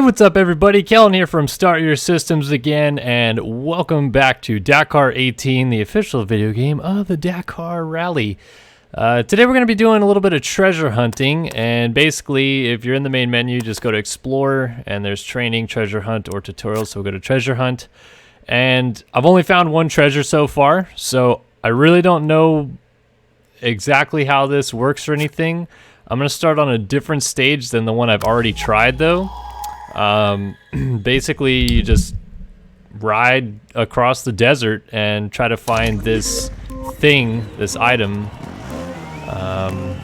Hey, what's up everybody? Kellen here from Start Your Systems again, and welcome back to Dakar 18, the official video game of the Dakar Rally. Today we're going to be doing a little bit of treasure hunting, and basically if you're in the main menu, just go to Explore, and there's Training, Treasure Hunt, or Tutorials, so we'll go to Treasure Hunt. And I've only found one treasure so far, so I really don't know exactly how this works or anything. I'm going to start on a different stage than the one I've already tried though. Basically you just ride across the desert and try to find this thing, this item. Don't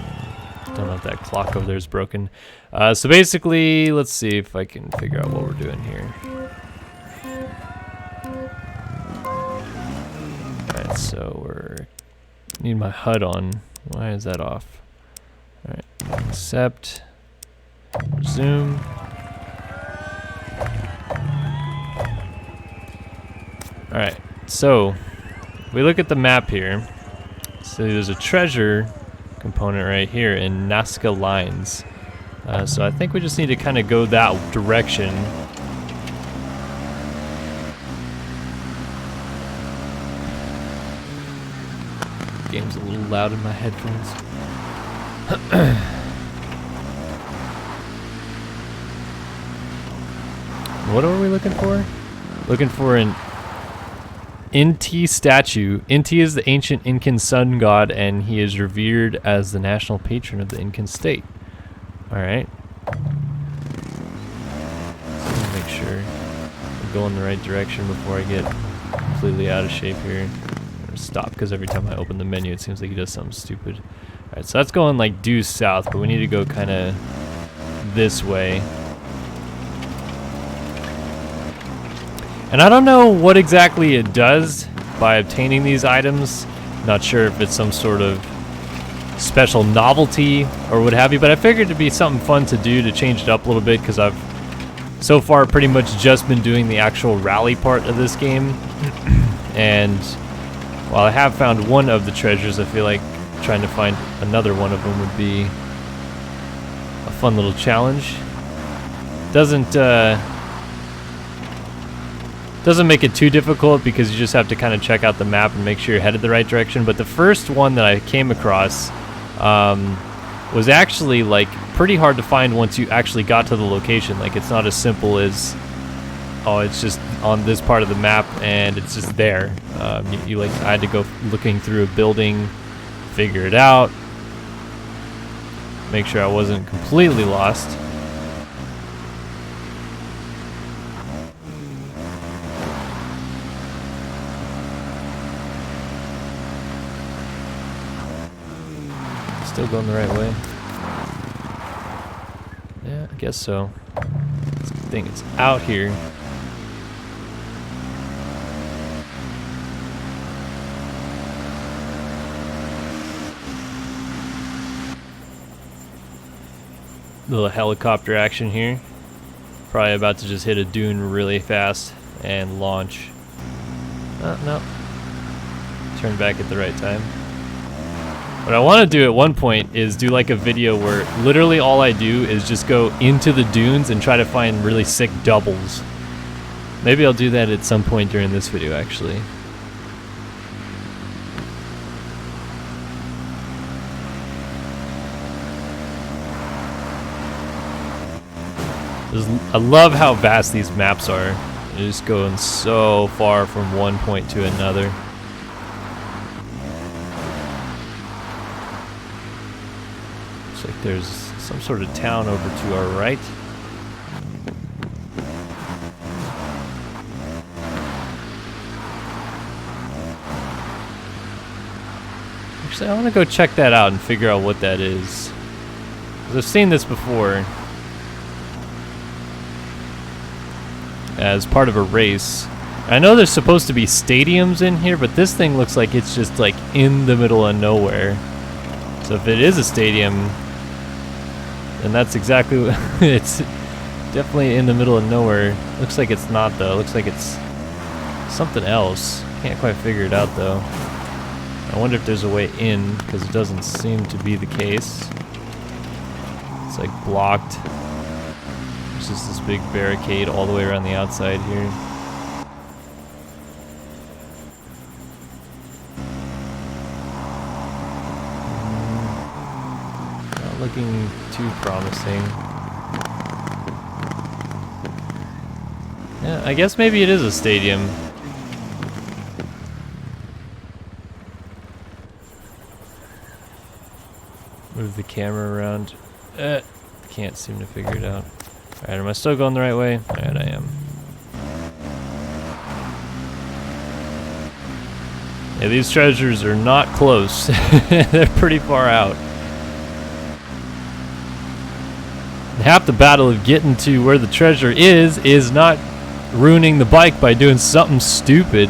know if that clock over there is broken. So basically, let's see if I can figure out what we're doing here. Alright, so need my HUD on. Why is that off? Alright, accept, resume. Alright, so we look at the map here. So there's a treasure component right here in Nazca Lines. So I think we just need to kind of go that direction. Game's a little loud in my headphones. What are we looking for? Looking for an Inti statue. Inti is the ancient Incan sun god, and he is revered as the national patron of the Incan state. Alright. So make sure I'm going the right direction before I get completely out of shape here. I'm gonna stop because every time I open the menu it seems like he does something stupid. Alright, so that's going like due south, but we need to go kind of this way. And I don't know what exactly it does by obtaining these items. Not sure if it's some sort of special novelty or what have you, but I figured it'd be something fun to do to change it up a little bit, because I've so far pretty much just been doing the actual rally part of this game. And while I have found one of the treasures, I feel like trying to find another one of them would be a fun little challenge. Doesn't make it too difficult because you just have to kind of check out the map and make sure you're headed the right direction. But the first one that I came across was actually like pretty hard to find once you actually got to the location. Like, it's not as simple as, oh, it's just on this part of the map and it's just there. I had to go looking through a building, figure it out, make sure I wasn't completely lost. Still going the right way? Yeah, I guess so. It's a good thing it's out here. Little helicopter action here. Probably about to just hit a dune really fast and launch. No. Turn back at the right time. What I want to do at one point is do like a video where literally all I do is just go into the dunes and try to find really sick doubles. Maybe I'll do that at some point during this video, actually. I love how vast these maps are. You're just going so far from one point to another. Looks like there's some sort of town over to our right. Actually, I want to go check that out and figure out what that is. 'Cause I've seen this before as part of a race. I know there's supposed to be stadiums in here, but this thing looks like it's just like in the middle of nowhere. So if it is a stadium, then that's exactly what it's definitely in the middle of nowhere. Looks like it's not though. Looks like it's something else. Can't quite figure it out though. I wonder if there's a way in, because it doesn't seem to be the case. It's like blocked. There's just this big barricade all the way around the outside here. Not looking too promising. Yeah, I guess maybe it is a stadium. Move the camera around. Can't seem to figure it out. Alright, am I still going the right way? Alright, I am. Yeah, these treasures are not close. They're pretty far out. Half the battle of getting to where the treasure is not ruining the bike by doing something stupid.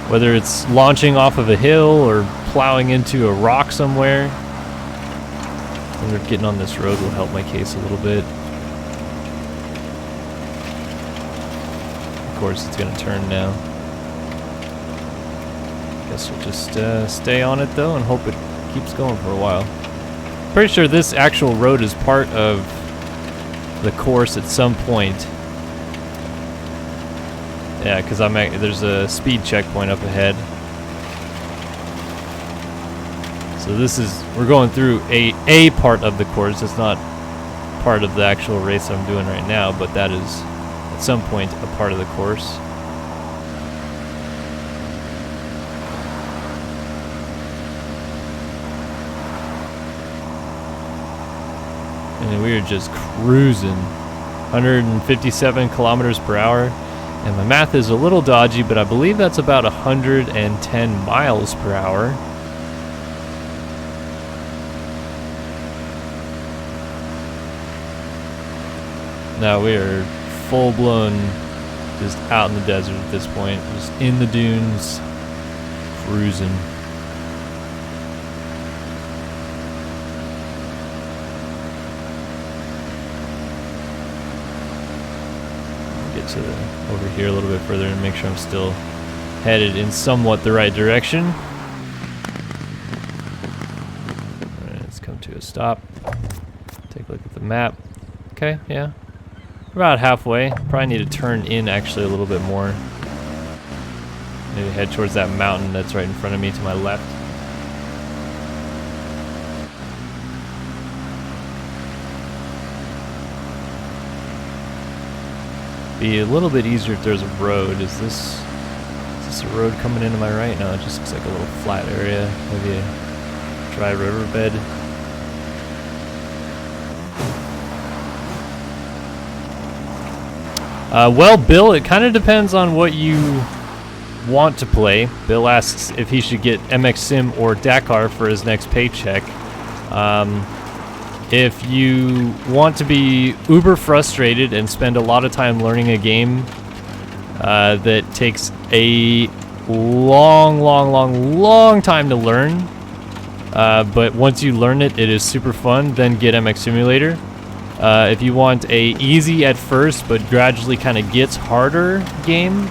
Whether it's launching off of a hill or plowing into a rock somewhere. I wonder if getting on this road will help my case a little bit. Of course, it's going to turn now. Guess we'll just stay on it though and hope it keeps going for a while. Pretty sure this actual road is part of the course at some point. Yeah, because there's a speed checkpoint up ahead. So this is, we're going through a part of the course. It's not part of the actual race I'm doing right now, but that is at some point a part of the course. And we are just cruising 157 kilometers per hour. And my math is a little dodgy, but I believe that's about 110 miles per hour. Now we are full-blown just out in the desert at this point, just in the dunes, cruising. Get to over here a little bit further and make sure I'm still headed in somewhat the right direction. Alright, let's come to a stop. Take a look at the map. Okay, yeah. About halfway. Probably need to turn in actually a little bit more. Maybe head towards that mountain that's right in front of me to my left. Be a little bit easier if there's a road. Is this a road coming into my right? No, it just looks like a little flat area. Maybe a dry riverbed. Well, Bill, it kind of depends on what you want to play. Bill asks if he should get MX Sim or Dakar for his next paycheck. If you want to be uber frustrated and spend a lot of time learning a game that takes a long time to learn, but once you learn it, it is super fun, then get MX Simulator. If you want a easy at first but gradually kind of gets harder game,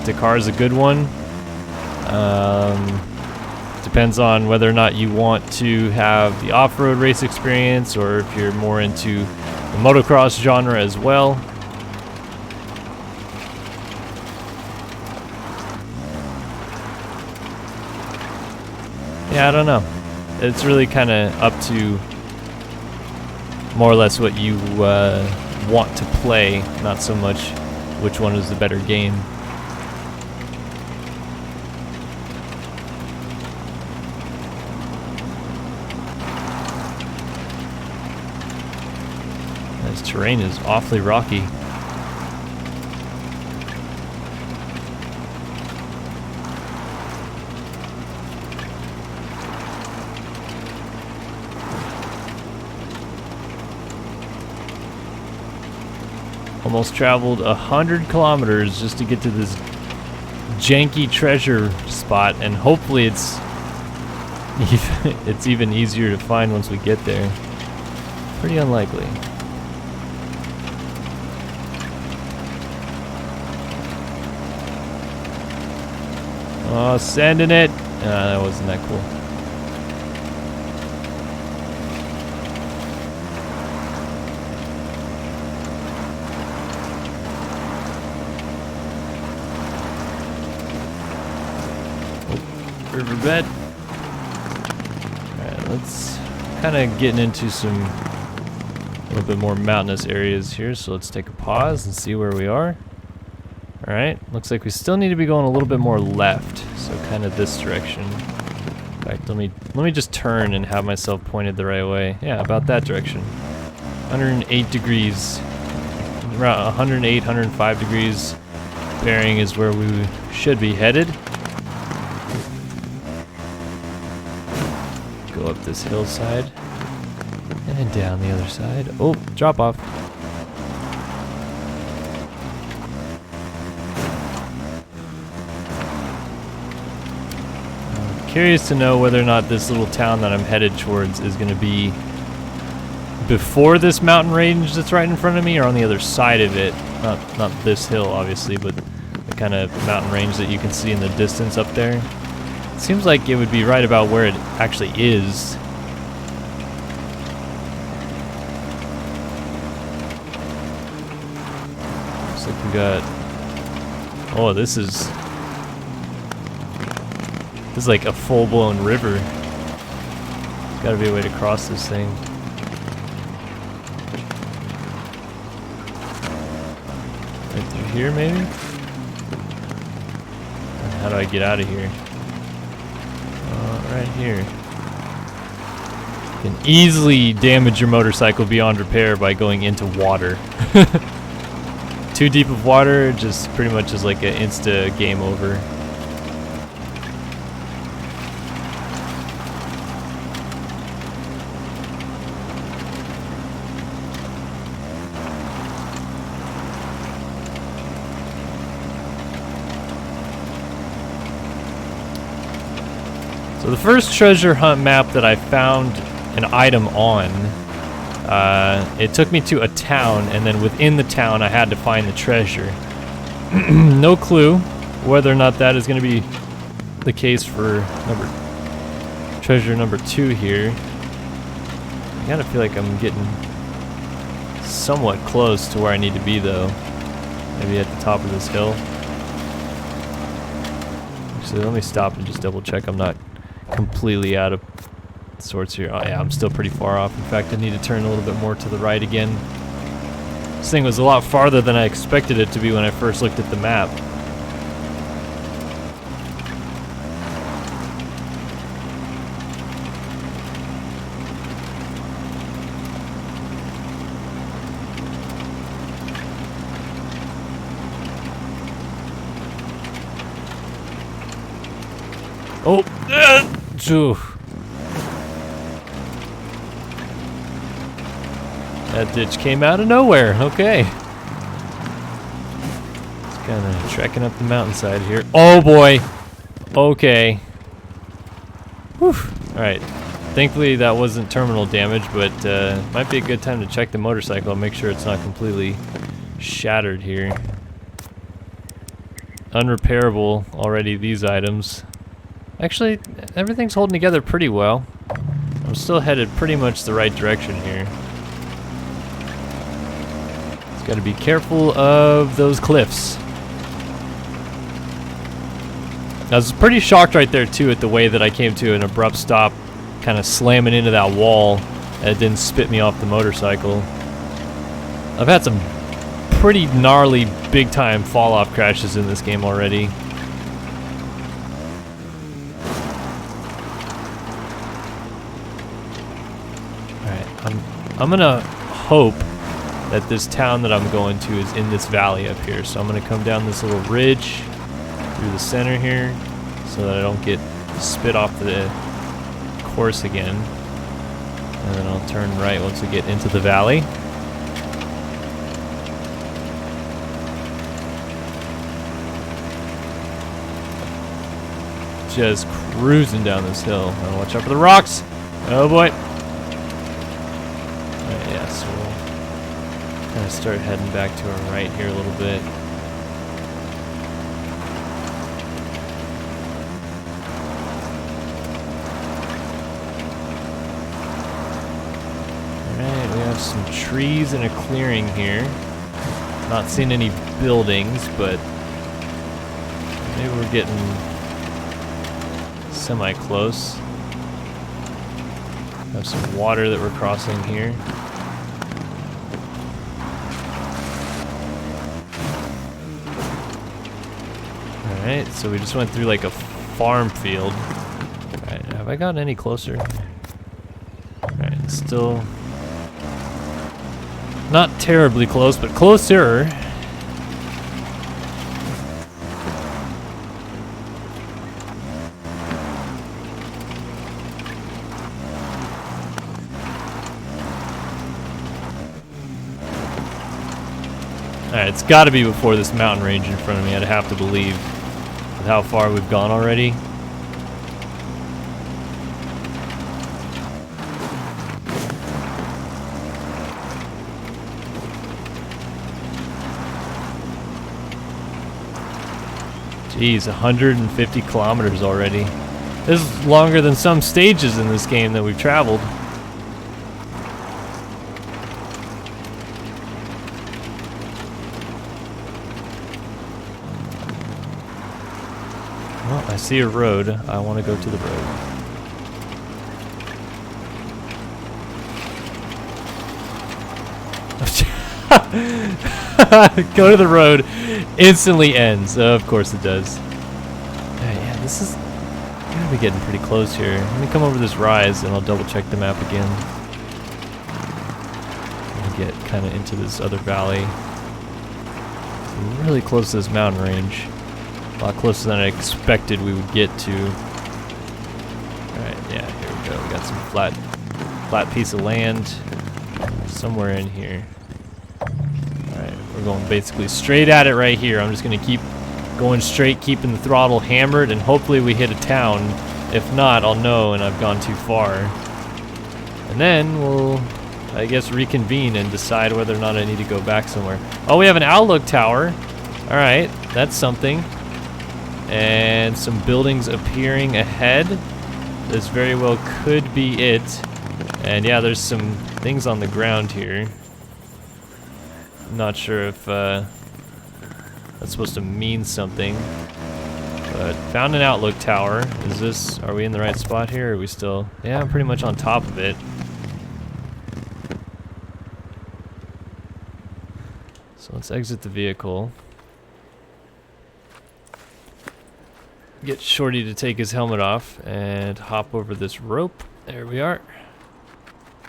Dakar is a good one. Depends on whether or not you want to have the off-road race experience or if you're more into the motocross genre as well. Yeah, I don't know. It's really kind of up to more or less what you want to play, not so much which one is the better game. This terrain is awfully rocky. Almost traveled 100 kilometers just to get to this janky treasure spot, and hopefully it's even easier to find once we get there. Pretty unlikely. Oh, sending it. That wasn't that cool. riverbed. Alright, let's kind of getting into some a little bit more mountainous areas here, so let's take a pause and see where we are. Alright, looks like we still need to be going a little bit more left, so kind of this direction. In fact, let me just turn and have myself pointed the right way. Yeah, about that direction. 108 degrees. Around 108, 105 degrees bearing is where we should be headed. Go up this hillside and down the other side. Oh, drop off. I'm curious to know whether or not this little town that I'm headed towards is going to be before this mountain range that's right in front of me, or on the other side of it. Not this hill, obviously, but the kind of mountain range that you can see in the distance up there. It seems like it would be right about where it actually is. Looks like we got... Oh, this is like a full-blown river. There's gotta be a way to cross this thing. Right through here, maybe? How do I get out of here? Right here. You can easily damage your motorcycle beyond repair by going into water. Too deep of water just pretty much is like an insta game over. So the first treasure hunt map that I found an item on, it took me to a town, and then within the town I had to find the treasure. No clue whether or not that is going to be the case for treasure number 2 here. I kind of feel like I'm getting somewhat close to where I need to be, though. Maybe at the top of this hill. Actually, let me stop and just double check I'm not completely out of sorts here. Oh yeah, I'm still pretty far off. In fact, I need to turn a little bit more to the right again. This thing was a lot farther than I expected it to be when I first looked at the map. Oh, that ditch came out of nowhere. Okay. It's kind of trekking up the mountainside here. Oh boy. Okay. Whew. Alright. Thankfully that wasn't terminal damage, but might be a good time to check the motorcycle and make sure it's not completely shattered here. Unrepairable already, these items. Actually, everything's holding together pretty well. I'm still headed pretty much the right direction here. Just gotta be careful of those cliffs. I was pretty shocked right there too at the way that I came to an abrupt stop, kind of slamming into that wall, and it didn't spit me off the motorcycle. I've had some pretty gnarly big time fall off crashes in this game already. I'm gonna hope that this town that I'm going to is in this valley up here. So I'm gonna come down this little ridge through the center here so that I don't get spit off the course again. And then I'll turn right once we get into the valley. Just cruising down this hill. Now watch out for the rocks. Oh boy. Yeah, so we'll kind of start heading back to our right here a little bit. Alright, we have some trees and a clearing here. Not seeing any buildings, but maybe we're getting semi-close. Have some water that we're crossing here. Alright, so we just went through like a farm field. Alright, have I gotten any closer? Alright, still not terribly close, but closer. Alright, it's got to be before this mountain range in front of me, I'd have to believe, with how far we've gone already. Jeez, 150 kilometers already. This is longer than some stages in this game that we've traveled. Well, I see a road. I want to go to the road. Go to the road. Instantly ends. Of course it does. Yeah, this is gonna be getting pretty close here. Let me come over this rise and I'll double check the map again. And get kind of into this other valley. We're really close to this mountain range. A lot closer than I expected we would get to. Alright, yeah, here we go. We got some flat piece of land somewhere in here. Alright, we're going basically straight at it right here. I'm just going to keep going straight, keeping the throttle hammered, and hopefully we hit a town. If not, I'll know and I've gone too far. And then we'll, I guess, reconvene and decide whether or not I need to go back somewhere. Oh, we have an outlook tower. Alright, that's something. And some buildings appearing ahead. This very well could be it. And yeah, there's some things on the ground here. I'm not sure if that's supposed to mean something. But found an outlook tower. Is this, are we in the right spot here? Or are we still, yeah, I'm pretty much on top of it. So let's exit the vehicle. Get Shorty to take his helmet off and hop over this rope. There we are.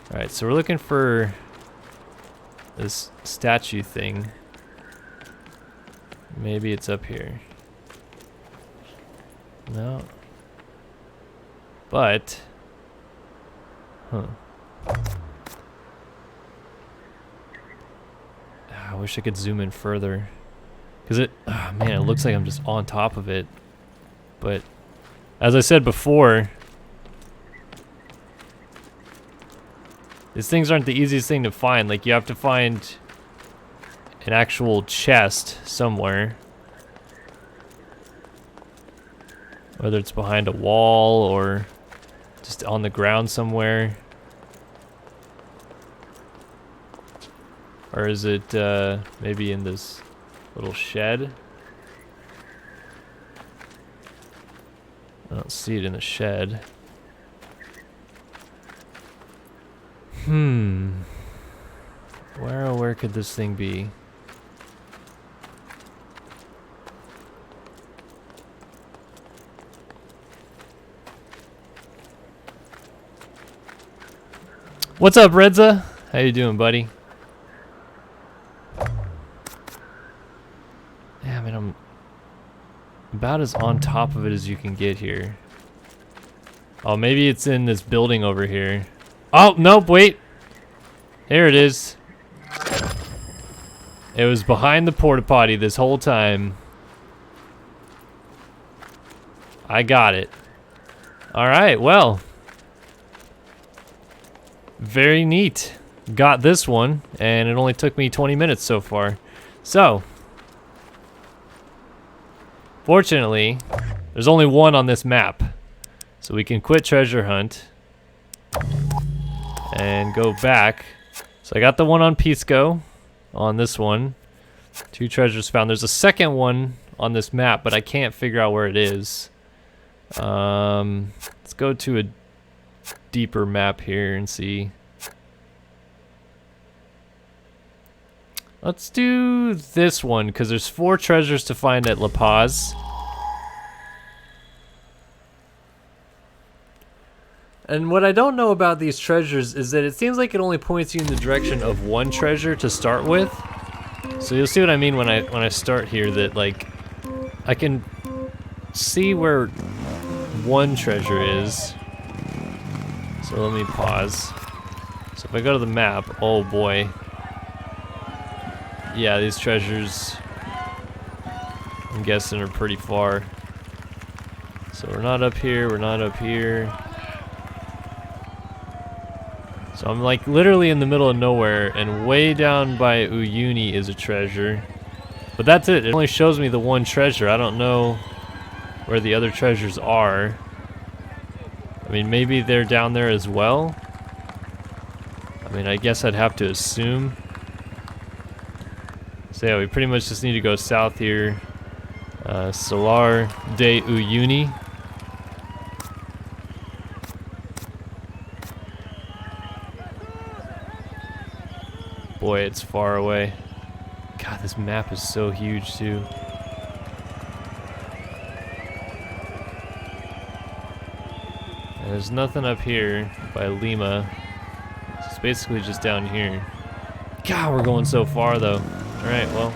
Alright, so we're looking for this statue thing. Maybe it's up here. No. But, I wish I could zoom in further. Because it, oh man, it looks like I'm just on top of it. But, as I said before, these things aren't the easiest thing to find. Like, you have to find an actual chest somewhere. Whether it's behind a wall or just on the ground somewhere. Or is it maybe in this little shed? I don't see it in the shed. Where could this thing be? What's up, Redza? How you doing, buddy? Yeah, I mean, I'm about as on top of it as you can get here. Oh, maybe it's in this building over here. Oh, nope, wait. Here it is. It was behind the porta potty this whole time. I got it. Alright, well. Very neat. Got this one, and it only took me 20 minutes so far. So, fortunately, there's only one on this map. So we can quit treasure hunt and go back. So I got the one on Pisco on this one. 2 treasures found. There's a second one on this map, but I can't figure out where it is. Let's go to a deeper map here and see. Let's do this one because there's 4 treasures to find at La Paz. And what I don't know about these treasures is that it seems like it only points you in the direction of one treasure to start with. So you'll see what I mean when I start here, that like I can see where one treasure is. So let me pause. So if I go to the map, oh boy. Yeah, these treasures, I'm guessing, are pretty far. So we're not up here, we're not up here. So I'm like literally in the middle of nowhere, and way down by Uyuni is a treasure. But that's it, it only shows me the one treasure. I don't know where the other treasures are. I mean, maybe they're down there as well. I mean, I guess I'd have to assume. So yeah, we pretty much just need to go south here. Salar de Uyuni. Boy, it's far away. God, this map is so huge too. And there's nothing up here by Lima. It's basically just down here. God, we're going so far though. Alright, well,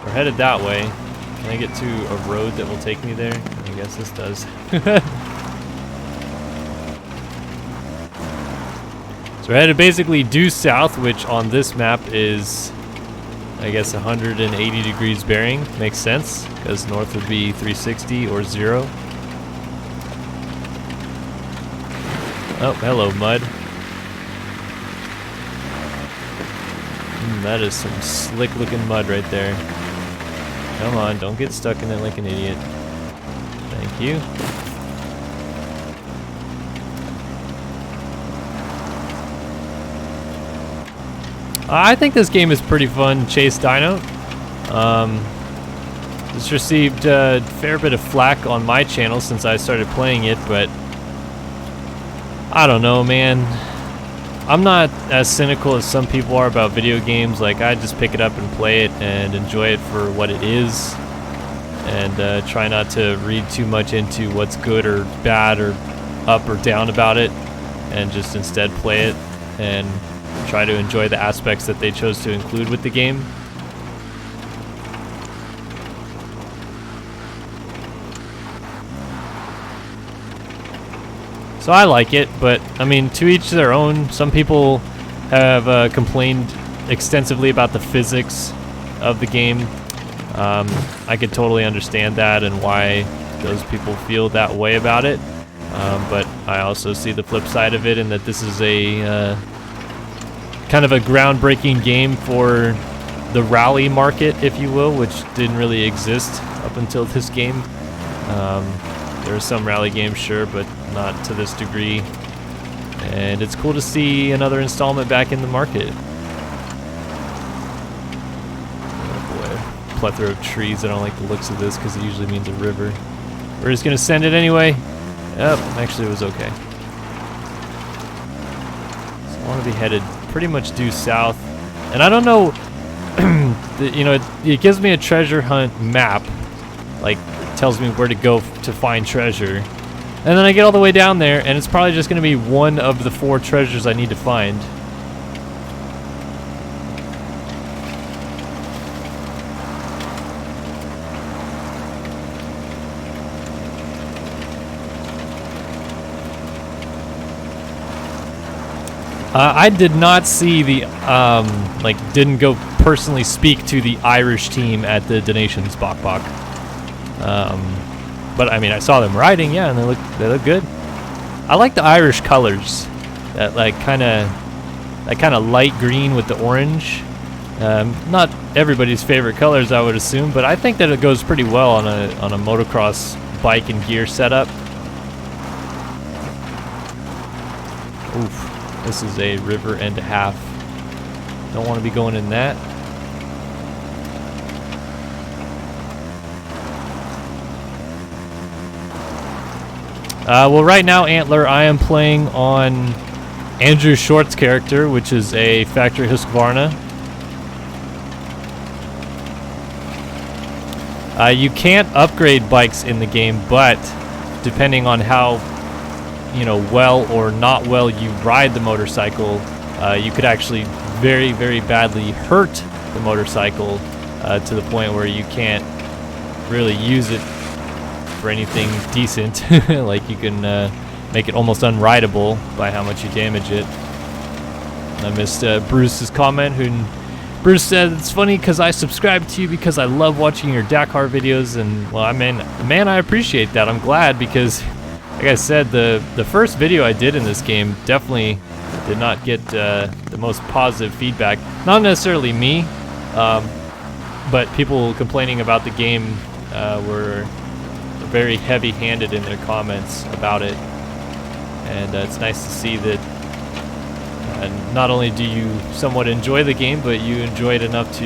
we're headed that way. Can I get to a road that will take me there? I guess this does. So we're headed basically due south, which on this map is, I guess, 180 degrees bearing. Makes sense, because north would be 360 or 0. Oh, hello, mud. That is some slick looking mud right there. Come on, don't get stuck in it like an idiot. Thank you. I think this game is pretty fun, Chase Dino. It's received a fair bit of flack on my channel since I started playing it, but I don't know, man. I'm not as cynical as some people are about video games. Like, I just pick it up and play it and enjoy it for what it is, and try not to read too much into what's good or bad or up or down about it, and just instead play it and try to enjoy the aspects that they chose to include with the game. So I like it, but I mean, to each their own. Some people have complained extensively about the physics of the game. I could totally understand that and why those people feel that way about it. But I also see the flip side of it, in that this is a kind of a groundbreaking game for the rally market, if you will, which didn't really exist up until this game. There are some rally games, sure, but not to this degree. And it's cool to see another installment back in the market. Oh boy, plethora of trees. I don't like the looks of this because it usually means a river. We're just gonna send it anyway. Yep, actually it was okay. So I want to be headed pretty much due south. And I don't know, you know, it gives me a treasure hunt map. Like, tells me where to go to find treasure, and then I get all the way down there and it's probably just going to be one of the 4 treasures I need to find. I did not see the like, didn't go personally speak to the Irish team at the Donations Bok Bok. But I mean, I saw them riding, yeah, and they look good. I like the Irish colors, that kind of light green with the orange. Not everybody's favorite colors, I would assume, but I think that it goes pretty well on a motocross bike and gear setup. Oof, this is a river and a half. Don't want to be going in that. Well, right now, Antler, I am playing on Andrew Short's character, which is a factory Husqvarna. You can't upgrade bikes in the game, but depending on how, you know, well or not well you ride the motorcycle, you could actually very, very badly hurt the motorcycle to the point where you can't really use it for anything decent. Like, you can make it almost unrideable by how much you damage it. I missed Bruce's comment, Bruce said, "It's funny because I subscribe to you because I love watching your Dakar videos," and well, I mean, man, I appreciate that. I'm glad because, like I said, the first video I did in this game definitely did not get the most positive feedback. Not necessarily me, but people complaining about the game were very heavy-handed in their comments about it, and it's nice to see that not only do you somewhat enjoy the game, but you enjoy it enough to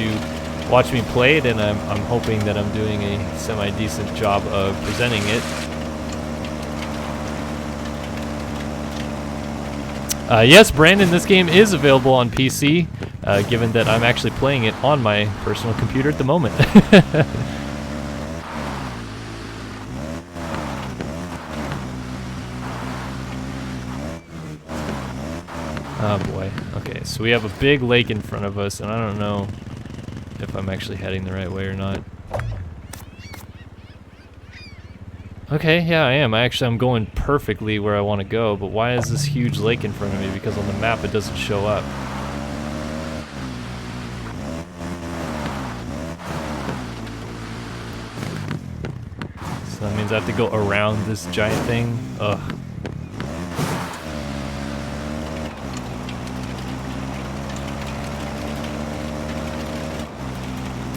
watch me play it, and I'm hoping that I'm doing a semi-decent job of presenting it. Yes, Brandon, this game is available on PC, given that I'm actually playing it on my personal computer at the moment. Oh boy. Okay, so we have a big lake in front of us, and I don't know if I'm actually heading the right way or not. Okay, yeah, I am. I'm going perfectly where I want to go, but why is this huge lake in front of me? Because on the map it doesn't show up. So that means I have to go around this giant thing? Ugh.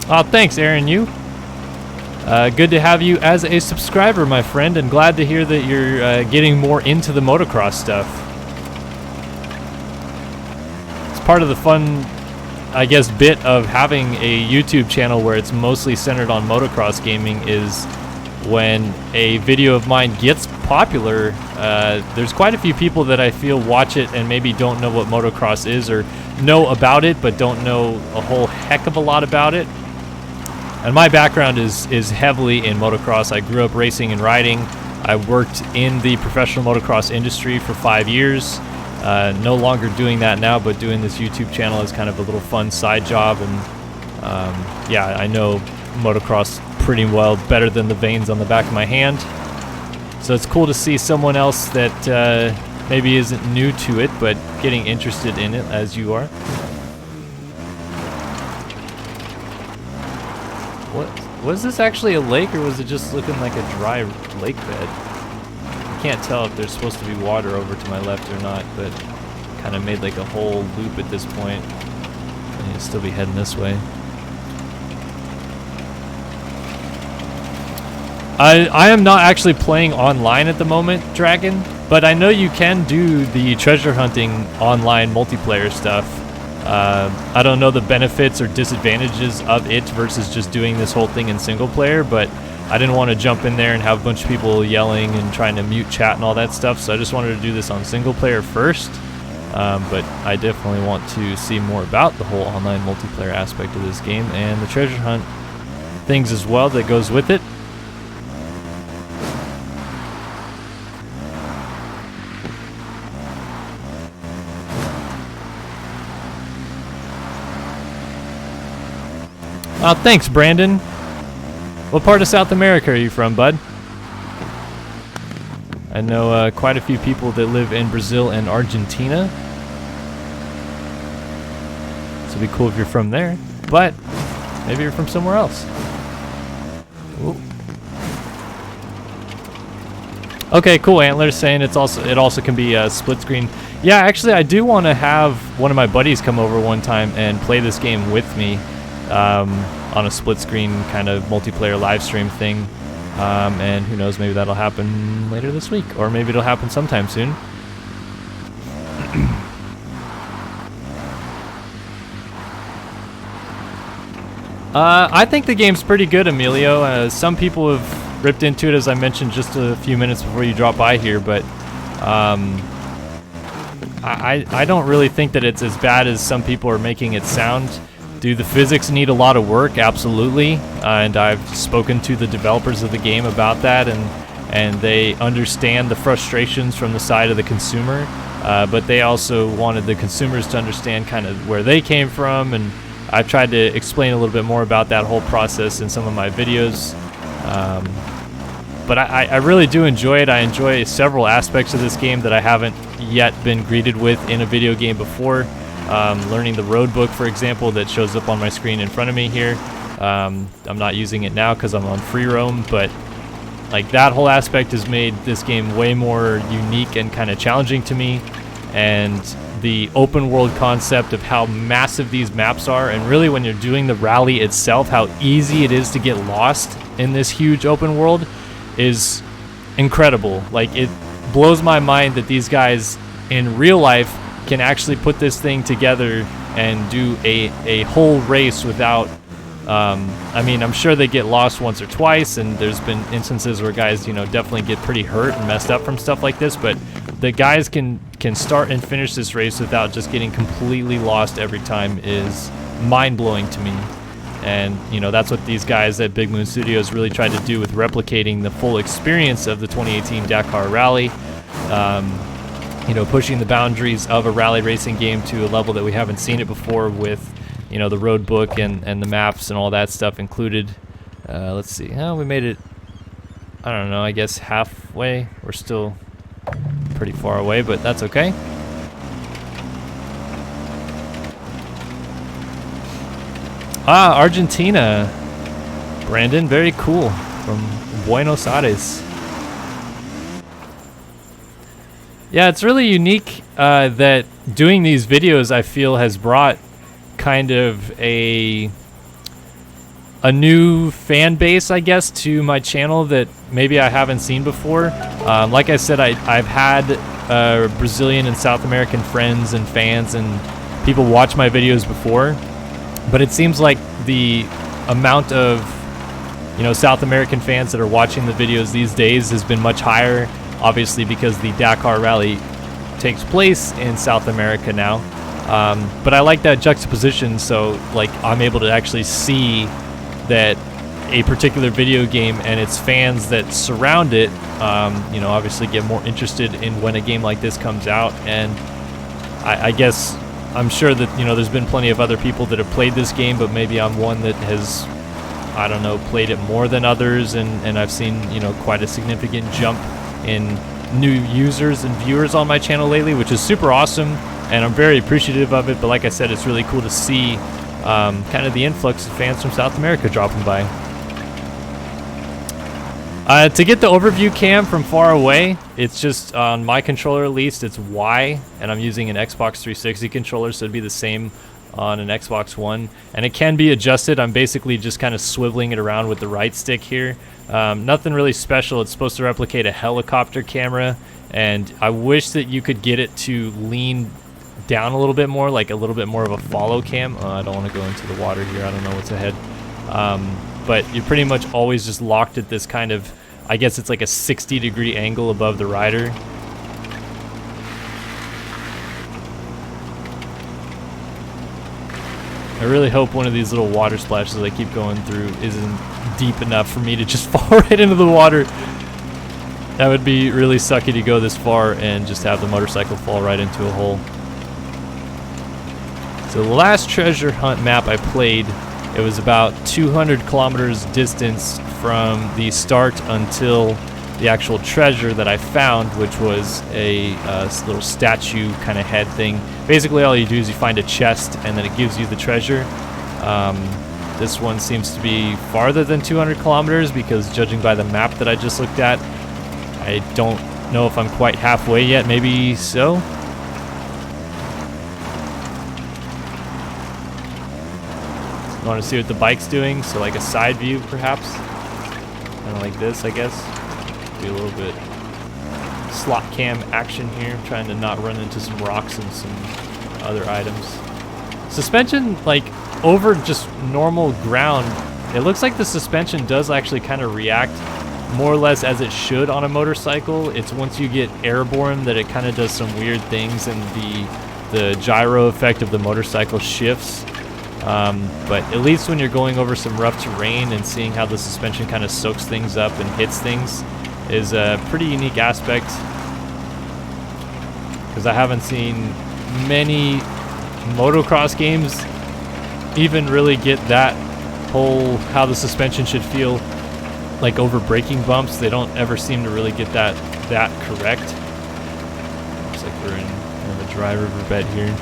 Oh, thanks, Aaron. Good to have you as a subscriber, my friend, and glad to hear that you're getting more into the motocross stuff. It's part of the fun, I guess, bit of having a YouTube channel where it's mostly centered on motocross gaming is when a video of mine gets popular, there's quite a few people that I feel watch it and maybe don't know what motocross is, or know about it but don't know a whole heck of a lot about it. And my background is heavily in motocross. I grew up racing and riding. I worked in the professional motocross industry for 5 years. No longer doing that now, but doing this YouTube channel is kind of a little fun side job. And yeah, I know motocross pretty well, better than the veins on the back of my hand. So it's cool to see someone else that maybe isn't new to it, but getting interested in it as you are. Was this actually a lake, or was it just looking like a dry lake bed? I can't tell if there's supposed to be water over to my left or not, but kind of made like a whole loop at this point. I need to still be heading this way. I am not actually playing online at the moment, Dragon, but I know you can do the treasure hunting online multiplayer stuff. I don't know the benefits or disadvantages of it versus just doing this whole thing in single player, but I didn't want to jump in there and have a bunch of people yelling and trying to mute chat and all that stuff, so I just wanted to do this on single player first. But I definitely want to see more about the whole online multiplayer aspect of this game and the treasure hunt things as well that goes with it. Oh, thanks, Brandon. What part of South America are you from, bud? I know quite a few people that live in Brazil and Argentina. So it'd be cool if you're from there, but maybe you're from somewhere else. Ooh. Okay, cool. Antler's saying it also can be split screen. Yeah, actually, I do want to have one of my buddies come over one time and play this game with me. On a split screen kind of multiplayer live stream thing, and who knows, maybe that'll happen later this week, or maybe it'll happen sometime soon. I think the game's pretty good, Emilio. Some people have ripped into it, as I mentioned just a few minutes before you dropped by here, but I don't really think that it's as bad as some people are making it sound. Do the physics need a lot of work? Absolutely, and I've spoken to the developers of the game about that, and they understand the frustrations from the side of the consumer, but they also wanted the consumers to understand kind of where they came from, and I've tried to explain a little bit more about that whole process in some of my videos. But I really do enjoy it. I enjoy several aspects of this game that I haven't yet been greeted with in a video game before. Learning the road book, for example, that shows up on my screen in front of me here. I'm not using it now because I'm on free roam, but like that whole aspect has made this game way more unique and kind of challenging to me. And the open world concept of how massive these maps are, and really when you're doing the rally itself, how easy it is to get lost in this huge open world is incredible. Like, it blows my mind that these guys in real life can actually put this thing together and do a whole race without I mean, I'm sure they get lost once or twice, and there's been instances where guys, you know, definitely get pretty hurt and messed up from stuff like this, but the guys can start and finish this race without just getting completely lost every time is mind-blowing to me. And, you know, that's what these guys at Big Moon Studios really tried to do with replicating the full experience of the 2018 Dakar Rally. You know, pushing the boundaries of a rally racing game to a level that we haven't seen it before with, you know, the road book and the maps and all that stuff included. Let's see. Oh, we made it, I don't know, I guess halfway. We're still pretty far away, but that's okay. Ah, Argentina. Brandon, very cool. From Buenos Aires. Yeah, it's really unique that doing these videos, I feel, has brought kind of a new fan base, I guess, to my channel that maybe I haven't seen before. Like I said, I've had Brazilian and South American friends and fans and people watch my videos before, but it seems like the amount of, you know, South American fans that are watching the videos these days has been much higher, obviously because the Dakar Rally takes place in South America now. But I like that juxtaposition, so like I'm able to actually see that a particular video game and its fans that surround it, you know, obviously get more interested in when a game like this comes out. And I guess I'm sure that, you know, there's been plenty of other people that have played this game, but maybe I'm one that has, I don't know, played it more than others, and I've seen, you know, quite a significant jump in new users and viewers on my channel lately, which is super awesome, and I'm very appreciative of it. But like I said, it's really cool to see kind of the influx of fans from South America dropping by. To get the overview cam from far away, it's just, on my controller at least, it's Y, and I'm using an Xbox 360 controller, so it'd be the same on an Xbox One, and it can be adjusted. I'm basically just kind of swiveling it around with the right stick here. Nothing really special. It's supposed to replicate a helicopter camera, and I wish that you could get it to lean down a little bit more, like a little bit more of a follow cam. I don't want to go into the water here. I don't know what's ahead. But you're pretty much always just locked at this kind of, I guess it's like a 60-degree angle above the rider. I really hope one of these little water splashes I keep going through isn't deep enough for me to just fall right into the water. That would be really sucky to go this far and just have the motorcycle fall right into a hole. So the last treasure hunt map I played, it was about 200 kilometers distance from the start until the actual treasure that I found, which was a little statue kind of head thing. Basically all you do is you find a chest and then it gives you the treasure. This one seems to be farther than 200 kilometers because judging by the map that I just looked at, I don't know if I'm quite halfway yet, maybe so. You want to see what the bike's doing, so like a side view perhaps, kind of like this, I guess. Do a little bit slot cam action here, trying to not run into some rocks and some other items. Suspension, like over just normal ground, it looks like the suspension does actually kind of react more or less as it should on a motorcycle. It's once you get airborne that it kind of does some weird things, and the gyro effect of the motorcycle shifts. But at least when you're going over some rough terrain and seeing how the suspension kind of soaks things up and hits things is a pretty unique aspect, because I haven't seen many motocross games even really get that whole how the suspension should feel like over braking bumps. They don't ever seem to really get that correct. Looks like we're in kind of a dry riverbed here.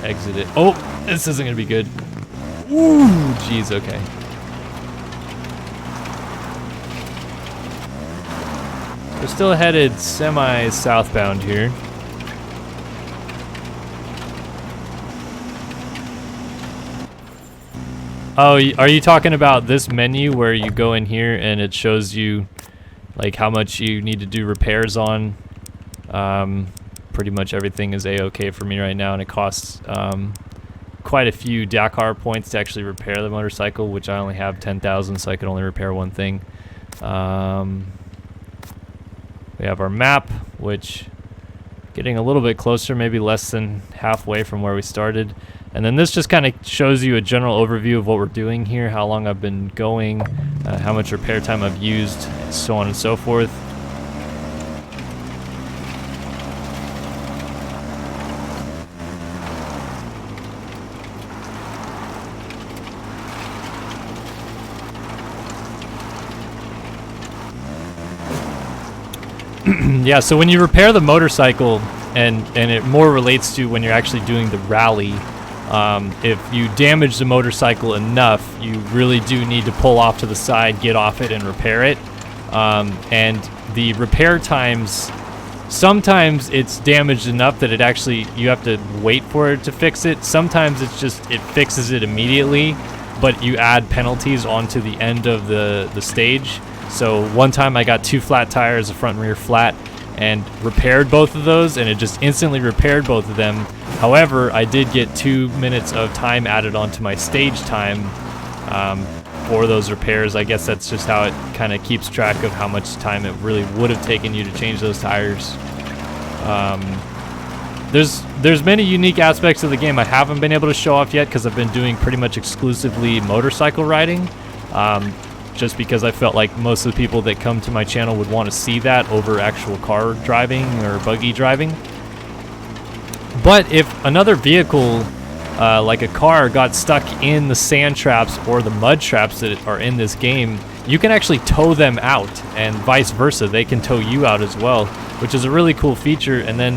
Exit it. Oh, this isn't gonna be good. Ooh, jeez, okay. We're still headed semi-southbound here. Oh, are you talking about this menu where you go in here and it shows you like how much you need to do repairs on? Pretty much everything is a-okay for me right now, and it costs quite a few Dakar points to actually repair the motorcycle, which I only have 10,000, so I can only repair one thing. We have our map, which getting a little bit closer, maybe less than halfway from where we started. And then this just kind of shows you a general overview of what we're doing here, how long I've been going, how much repair time I've used, so on and so forth. Yeah, so when you repair the motorcycle, and it more relates to when you're actually doing the rally, if you damage the motorcycle enough, you really do need to pull off to the side, get off it, and repair it. And the repair times, sometimes it's damaged enough that you have to wait for it to fix it. Sometimes it's just, it fixes it immediately, but you add penalties onto the end of the stage. So one time I got 2 flat tires, a front and rear flat, and repaired both of those, and it just instantly repaired both of them. However, I did get 2 minutes of time added onto my stage time for those repairs. I guess that's just how it kind of keeps track of how much time it really would have taken you to change those tires. There's many unique aspects of the game I haven't been able to show off yet, because I've been doing pretty much exclusively motorcycle riding. Just because I felt like most of the people that come to my channel would want to see that over actual car driving or buggy driving. But if another vehicle, like a car, got stuck in the sand traps or the mud traps that are in this game, you can actually tow them out, and vice versa. They can tow you out as well, which is a really cool feature. And then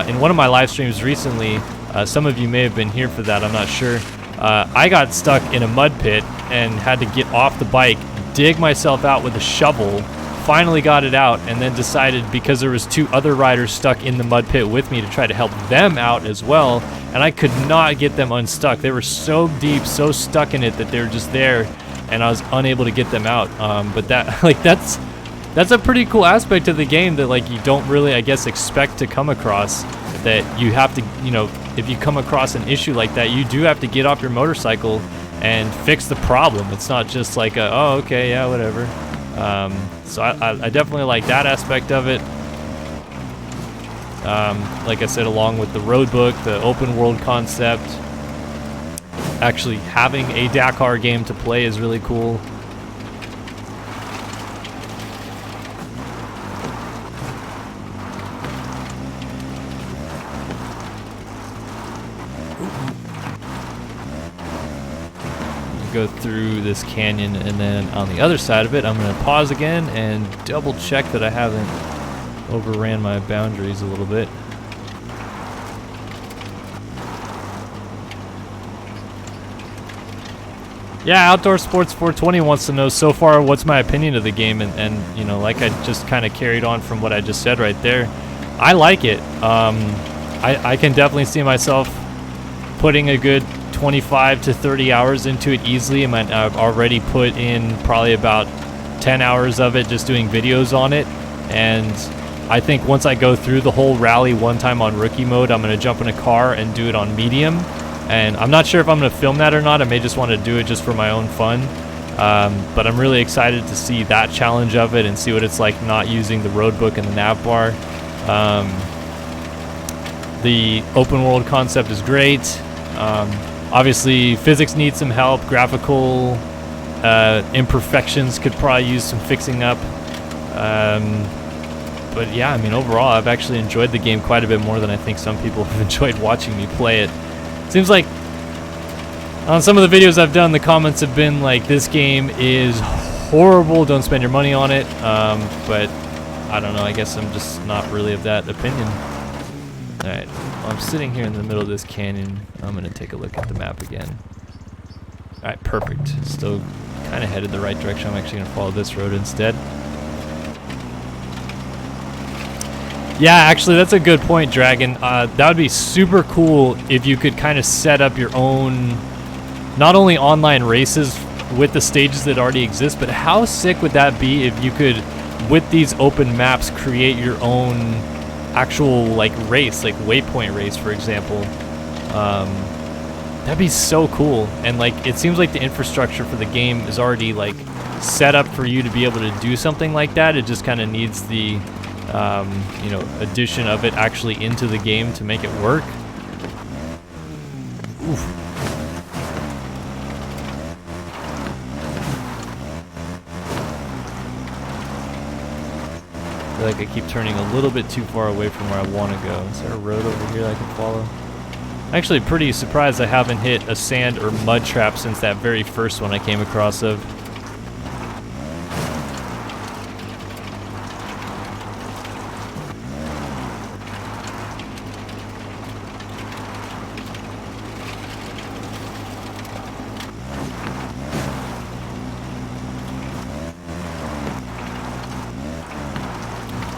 in one of my live streams recently, some of you may have been here for that, I'm not sure. I got stuck in a mud pit and had to get off the bike, dig myself out with a shovel, finally got it out, and then decided, because there was 2 other riders stuck in the mud pit with me, to try to help them out as well, and I could not get them unstuck. They were so deep, so stuck in it, that they were just there, and I was unable to get them out. But that, like, that's a pretty cool aspect of the game that, like, you don't really, I guess, expect to come across. That you have to, you know, if you come across an issue like that, you do have to get off your motorcycle and fix the problem. It's not just like a, oh, okay, yeah, whatever. So I definitely like that aspect of it. Like I said, along with the road book, the open world concept, actually having a Dakar game to play is really cool. Go through this canyon, and then on the other side of it, I'm going to pause again and double check that I haven't overran my boundaries a little bit. Yeah, Outdoor Sports 420 wants to know, so far, what's my opinion of the game, and you know, like I just kind of carried on from what I just said right there. I like it. I can definitely see myself putting a good 25 to 30 hours into it easily. I've already put in probably about 10 hours of it just doing videos on it, and I think once I go through the whole rally one time on rookie mode, I'm going to jump in a car and do it on medium. And I'm not sure if I'm going to film that or not. I may just want to do it just for my own fun. But I'm really excited to see that challenge of it and see what it's like not using the road book and the nav bar. The open world concept is great. Obviously, physics needs some help. Graphical imperfections could probably use some fixing up. But yeah, I mean, overall, I've actually enjoyed the game quite a bit more than I think some people have enjoyed watching me play it. Seems like on some of the videos I've done, the comments have been like, this game is horrible, don't spend your money on it. But I don't know, I guess I'm just not really of that opinion. Alright, well, I'm sitting here in the middle of this canyon. I'm going to take a look at the map again. Alright, perfect. Still kind of headed the right direction. I'm actually going to follow this road instead. Yeah, actually, that's a good point, Dragon. That would be super cool if you could kind of set up your own, not only online races with the stages that already exist, but how sick would that be if you could, with these open maps, create your own actual like race, like waypoint race, for example. That'd be so cool. And like, it seems like the infrastructure for the game is already like set up for you to be able to do something like that. It just kind of needs the you know, addition of it actually into the game to make it work. Oof. I feel like I keep turning a little bit too far away from where I want to go. Is there a road over here that I can follow? I'm actually pretty surprised I haven't hit a sand or mud trap since that very first one I came across of.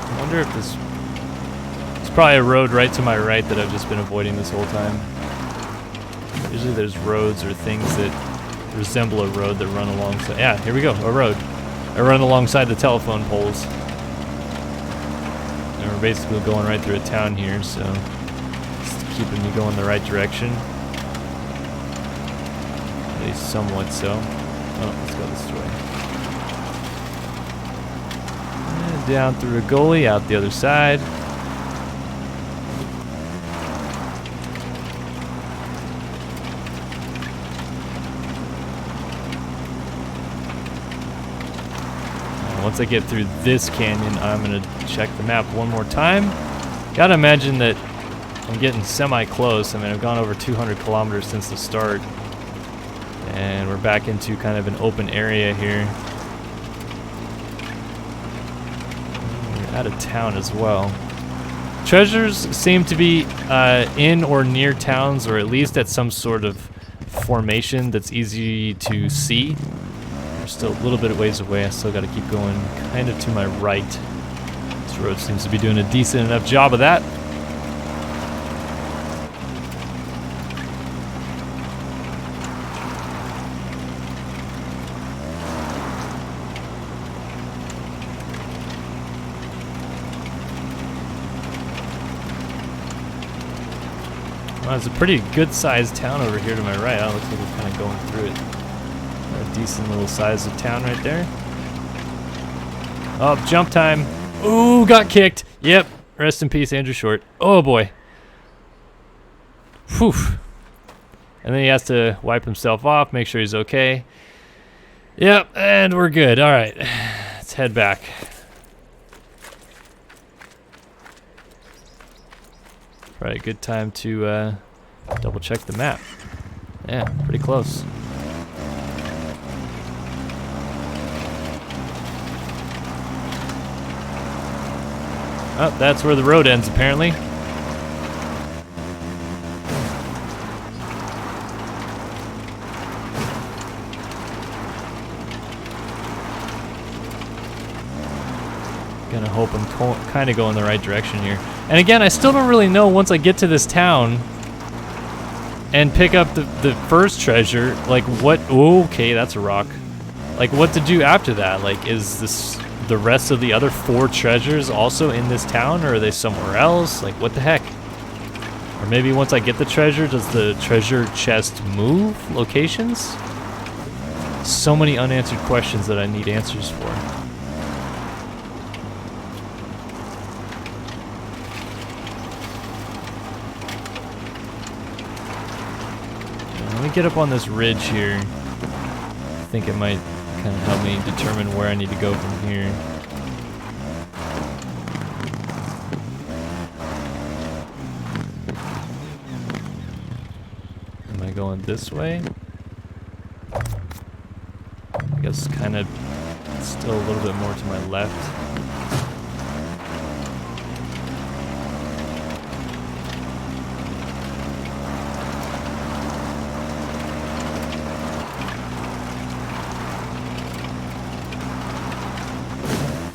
I wonder if it's probably a road right to my right that I've just been avoiding this whole time. Usually there's roads or things that resemble a road that run alongside. Yeah, here we go, a road. I run alongside the telephone poles. And we're basically going right through a town here, so it's keeping me going the right direction. At least somewhat so. Oh, let's go this way. Down through a gully, out the other side. And once I get through this canyon, I'm gonna check the map one more time. Gotta imagine that I'm getting semi-close. I mean, I've gone over 200 kilometers since the start. And we're back into kind of an open area here. Out of town as well. Treasures seem to be in or near towns, or at least at some sort of formation that's easy to see. We're still a little bit of ways away. I still got to keep going kind of to my right. This road seems to be doing a decent enough job of that. Well, it's a pretty good-sized town over here to my right. Oh, it looks like we're kind of going through it. A decent little size of town right there. Oh, jump time. Ooh, got kicked. Yep. Rest in peace, Andrew Short. Oh, boy. Whew. And then he has to wipe himself off, make sure he's okay. Yep, and we're good. All right. Let's head back. Probably a good time to double check the map. Yeah, pretty close. Oh, that's where the road ends apparently. Gonna hope I'm kind of going the right direction here. And again, I still don't really know once I get to this town and pick up the first treasure, like what, okay, that's a rock. Like what to do after that. Like, is this the rest of the other 4 treasures also in this town, or are they somewhere else? Like, what the heck? Or maybe once I get the treasure, does the treasure chest move locations? So many unanswered questions that I need answers for. Let me get up on this ridge here. I think it might kind of help me determine where I need to go from here. Am I going this way? I guess kind of still a little bit more to my left.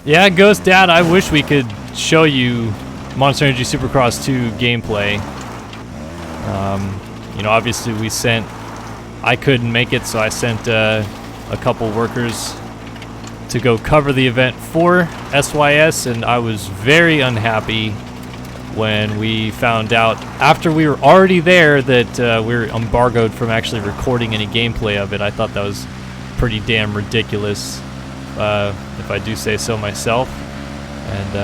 Yeah, Ghost Dad, I wish we could show you Monster Energy Supercross 2 gameplay. You know, obviously I couldn't make it, so I sent a couple workers to go cover the event for SYS, and I was very unhappy when we found out, after we were already there, that we were embargoed from actually recording any gameplay of it. I thought that was pretty damn ridiculous. If I do say so myself, and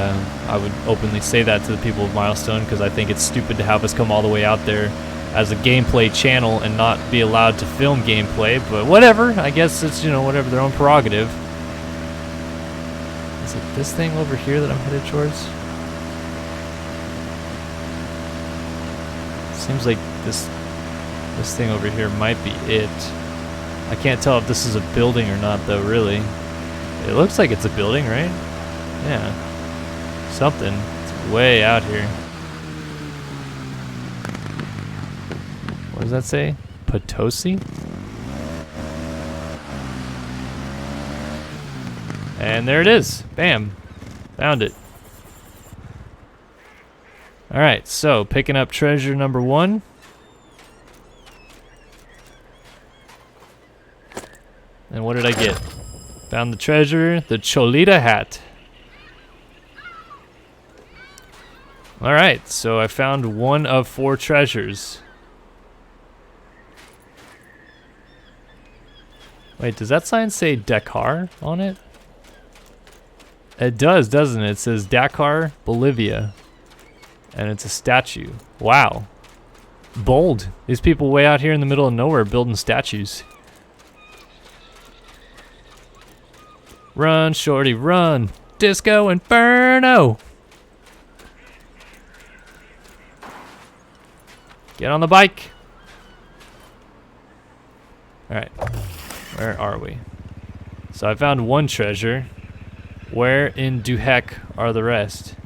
I would openly say that to the people of Milestone, because I think it's stupid to have us come all the way out there as a gameplay channel and not be allowed to film gameplay, but whatever, I guess it's, you know, whatever, their own prerogative. Is it this thing over here that I'm headed towards? Seems like this thing over here might be it. I can't tell if this is a building or not though, really. It looks like it's a building, right? Yeah. Something. It's way out here. What does that say? Potosi? And there it is. Bam. Found it. Alright, so picking up treasure number 1. And what did I get? Found the treasure, the Cholita hat. Alright, so I found 1 of 4 treasures. Wait, does that sign say Dakar on it? It does, doesn't it? It says Dakar, Bolivia. And it's a statue. Wow. Bold. These people way out here in the middle of nowhere building statues. Run, shorty, run. Disco Inferno. Get on the bike. Alright. Where are we? So I found 1 treasure. Where in heck are the rest?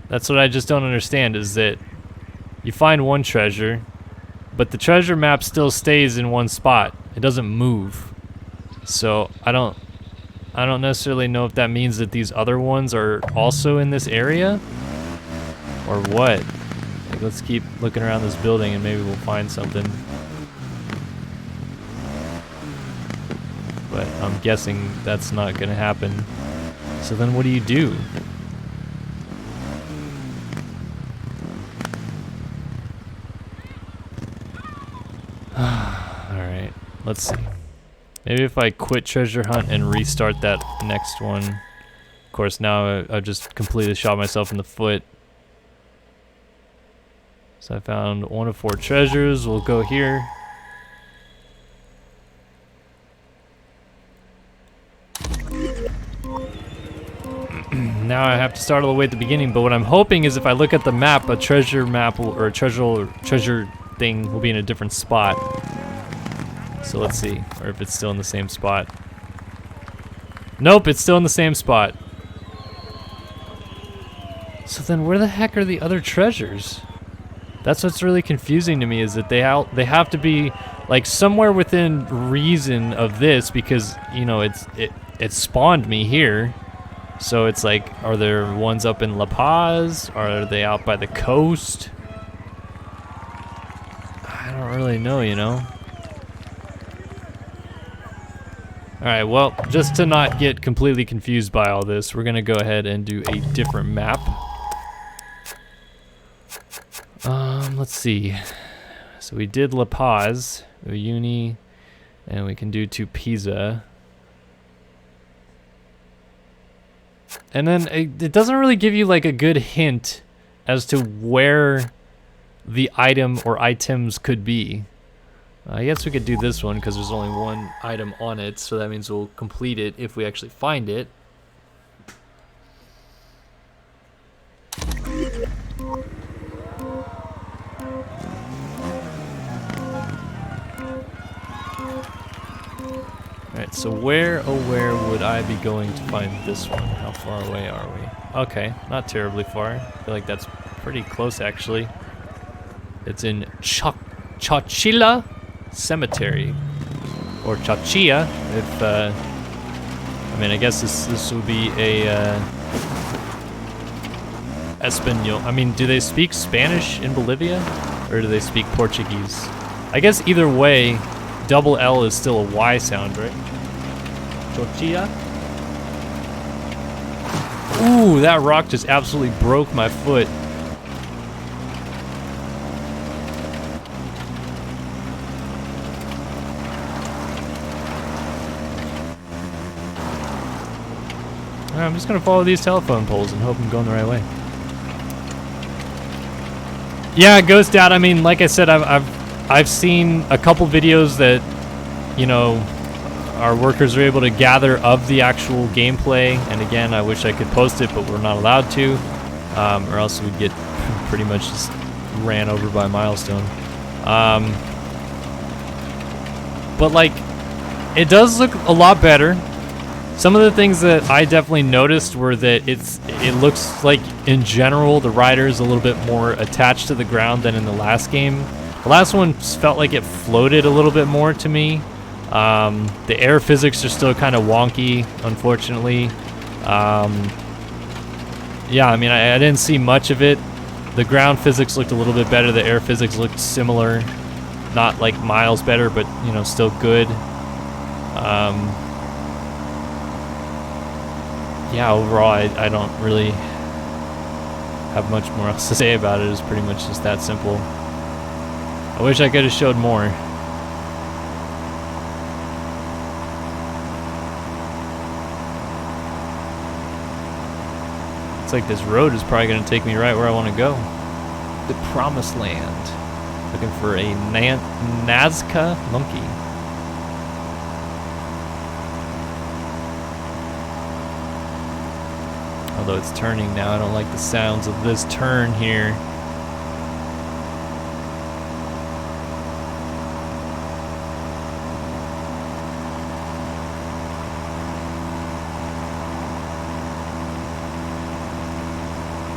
That's what I just don't understand, is that you find 1 treasure, but the treasure map still stays in 1 spot. It doesn't move. So I don't necessarily know if that means that these other ones are also in this area or what. Like, let's keep looking around this building and maybe we'll find something. But I'm guessing that's not gonna happen. So then what do you do? Alright, let's see. Maybe if I quit treasure hunt and restart that next one. Of course, now I just completely shot myself in the foot. So I found 1 of 4 treasures. We'll go here. Now I have to start all the way at the beginning, but what I'm hoping is if I look at the map, a treasure map or a treasure thing will be in a different spot. So let's see, or if it's still in the same spot. Nope, it's still in the same spot. So then where the heck are the other treasures? That's what's really confusing to me, is that they have to be like somewhere within reason of this, because, you know, it spawned me here. So it's like, are there ones up in La Paz? Are they out by the coast? I don't really know, you know. Alright, well, just to not get completely confused by all this, we're gonna go ahead and do a different map. Let's see. So we did La Paz, Uyuni, and we can do to Pisa. And then it doesn't really give you like a good hint as to where the item or items could be. I guess we could do this one because there's only one item on it, so that means we'll complete it if we actually find it. Alright, so where, oh where would I be going to find this one? How far away are we? Okay, not terribly far. I feel like that's pretty close actually. It's in Chachila Cemetery. Or Chachia, if, I mean, I guess this would be a, Espanol. I mean, do they speak Spanish in Bolivia? Or do they speak Portuguese? I guess either way, double L is still a Y sound, right? Chachia? Ooh, that rock just absolutely broke my foot. I'm just gonna follow these telephone poles and hope I'm going the right way. Yeah, Ghost Dad. I mean, like I said, I've seen a couple videos that, you know, our workers are able to gather of the actual gameplay. And again, I wish I could post it, but we're not allowed to, or else we'd get pretty much just ran over by a milestone. But like, it does look a lot better. Some of the things that I definitely noticed were that it looks like in general the rider is a little bit more attached to the ground than in the last game. The last one felt like it floated a little bit more to me. The air physics are still kind of wonky, unfortunately. Yeah, I mean, I didn't see much of it. The ground physics looked a little bit better. The air physics looked similar. Not like miles better, but, you know, still good. Yeah, overall, I don't really have much more else to say about it. It's pretty much just that simple. I wish I could have showed more. It's like this road is probably going to take me right where I want to go. The Promised Land. Looking for a Nazca monkey. Although it's turning now, I don't like the sounds of this turn here.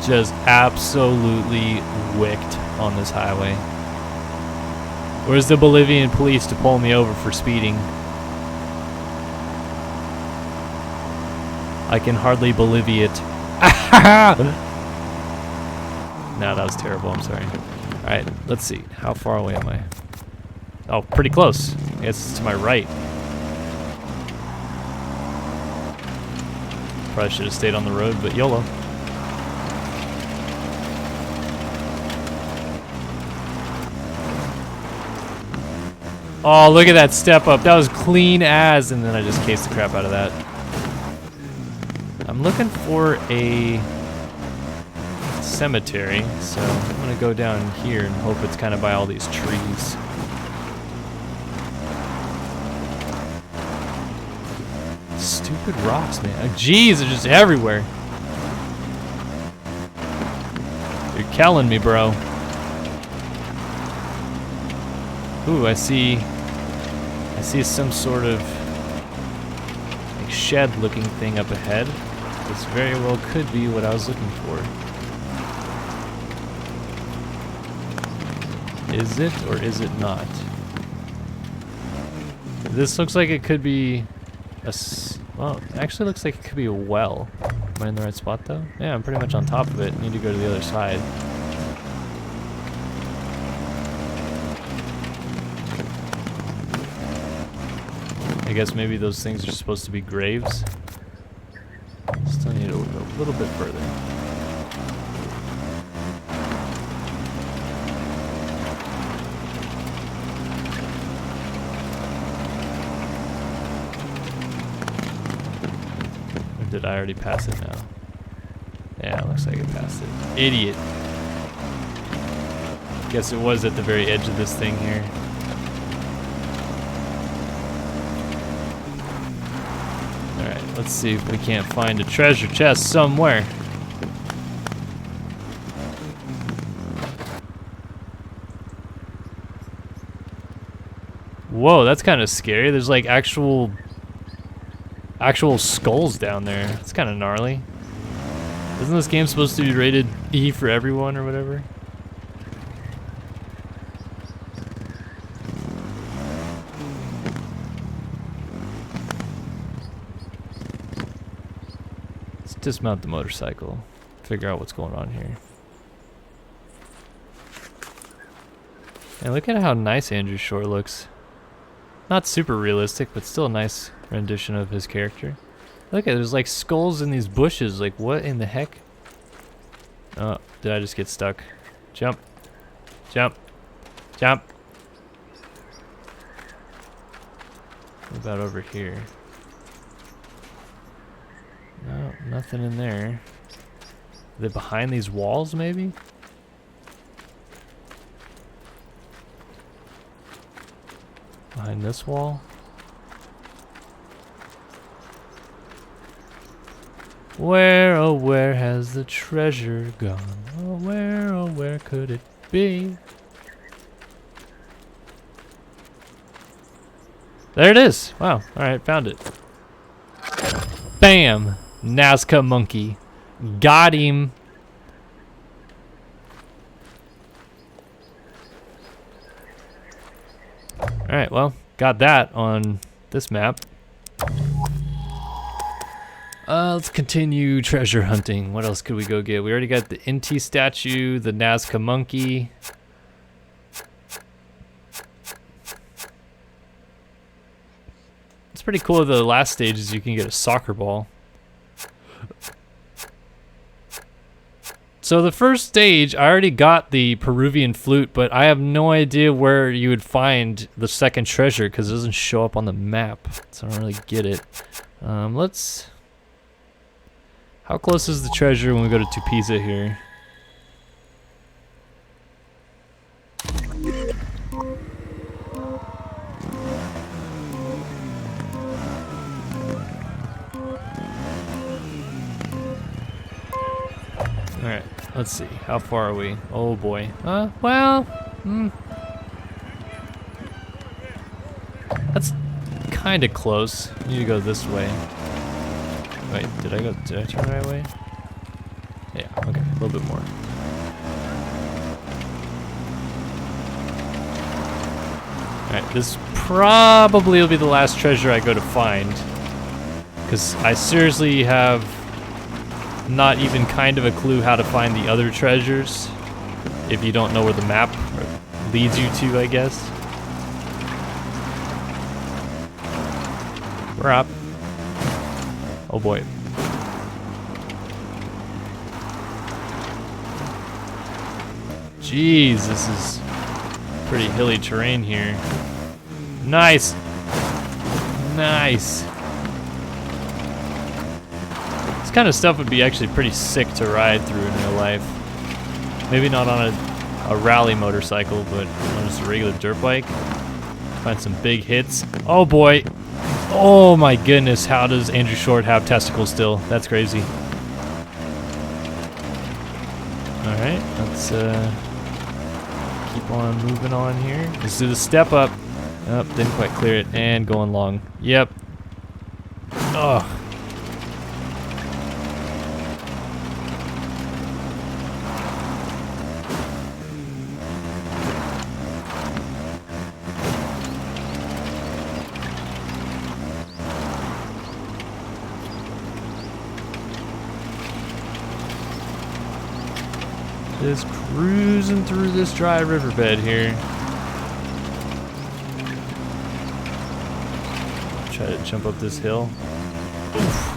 Just absolutely wicked on this highway. Where's the Bolivian police to pull me over for speeding? I can hardly believe it. No, that was terrible. I'm sorry. Alright, let's see. How far away am I? Oh, pretty close. I guess it's to my right. Probably should have stayed on the road, but YOLO. Oh, look at that step up. That was clean as, and then I just cased the crap out of that. I'm looking for a cemetery, so I'm gonna go down here and hope it's kind of by all these trees. Stupid rocks, man. Jeez, they're just everywhere. You're killing me, bro. Ooh, I see some sort of like shed-looking thing up ahead. This very well could be what I was looking for. Is it or is it not? This looks like it could be a... Well, it actually looks like it could be a well. Am I in the right spot though? Yeah, I'm pretty much on top of it. Need to go to the other side. guess maybe those things are supposed to be graves. Still need to look a little bit further. Or did I already pass it now? Yeah, looks like I passed it. Idiot. Guess it was at the very edge of this thing here. Alright, let's see if we can't find a treasure chest somewhere. Whoa, that's kind of scary. There's like actual skulls down there. It's kind of gnarly. Isn't this game supposed to be rated E for everyone or whatever? Let's dismount the motorcycle. Figure out what's going on here. And look at how nice Andrew Shore looks. Not super realistic, but still a nice rendition of his character. Look at there's like skulls in these bushes. Like what in the heck? Oh, did I just get stuck? Jump. Jump. Jump. What about over here? No, nothing in there. Are they behind these walls maybe? Behind this wall? Where, oh where has the treasure gone? Oh where could it be? There it is! Wow, alright, found it. Bam! Nazca monkey. Got him! Alright, well, got that on this map. Let's continue treasure hunting. What else could we go get? We already got the Inti statue, the Nazca monkey. It's pretty cool. The last stage is you can get a soccer ball. So the first stage, I already got the Peruvian flute, but I have no idea where you would find the second treasure because it doesn't show up on the map. So I don't really get it. Let's... How close is the treasure when we go to Tupiza here? Alright, let's see. How far are we? Oh boy. That's kind of close. I need to go this way. Wait, did I turn the right way? Yeah, okay, a little bit more. Alright, this probably will be the last treasure I go to find. Because I seriously have not even kind of a clue how to find the other treasures. If you don't know where the map leads you to, I guess. We're up. Oh boy. Jeez, this is pretty hilly terrain here. Nice. Nice. This kind of stuff would be actually pretty sick to ride through in real life. Maybe not on a rally motorcycle, but on just a regular dirt bike. Find some big hits. Oh boy. Oh my goodness, how does Andrew Short have testicles still? That's crazy. Alright, let's keep on moving on here. Let's do the step up. Oh, didn't quite clear it. And going long. Yep. Oh. Just cruising through this dry riverbed here. Try Try to jump up this hill. Oof.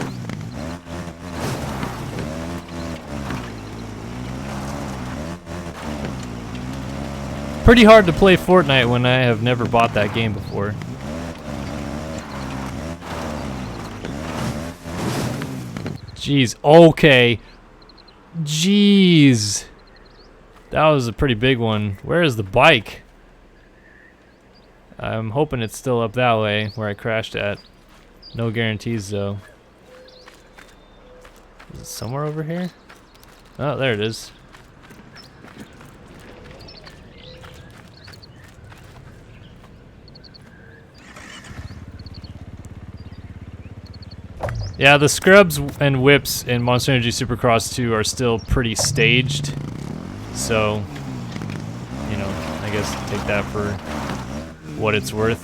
Pretty hard to play Fortnite when I have never bought that game before. Jeez, okay. Jeez. That was a pretty big one. Where is the bike? I'm hoping it's still up that way where I crashed at. No guarantees though. Is it somewhere over here? Oh, there it is. Yeah, the scrubs and whips in Monster Energy Supercross 2 are still pretty staged. So, you know, I guess take that for what it's worth.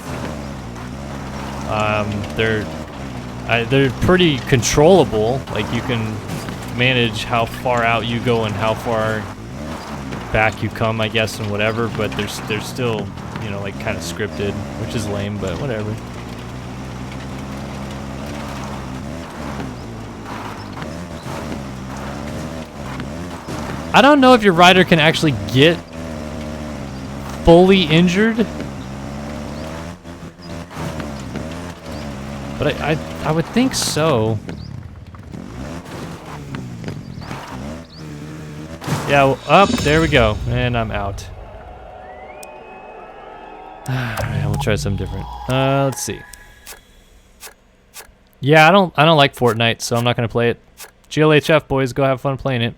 They're pretty controllable. Like, you can manage how far out you go and how far back you come, I guess, and whatever. But they're still, you know, like kind of scripted, which is lame, but whatever. I don't know if your rider can actually get fully injured, but I would think so. Yeah, well, up there we go, and I'm out. Alright, we'll try something different. Let's see. Yeah, I don't like Fortnite, so I'm not gonna play it. GLHF boys, go have fun playing it.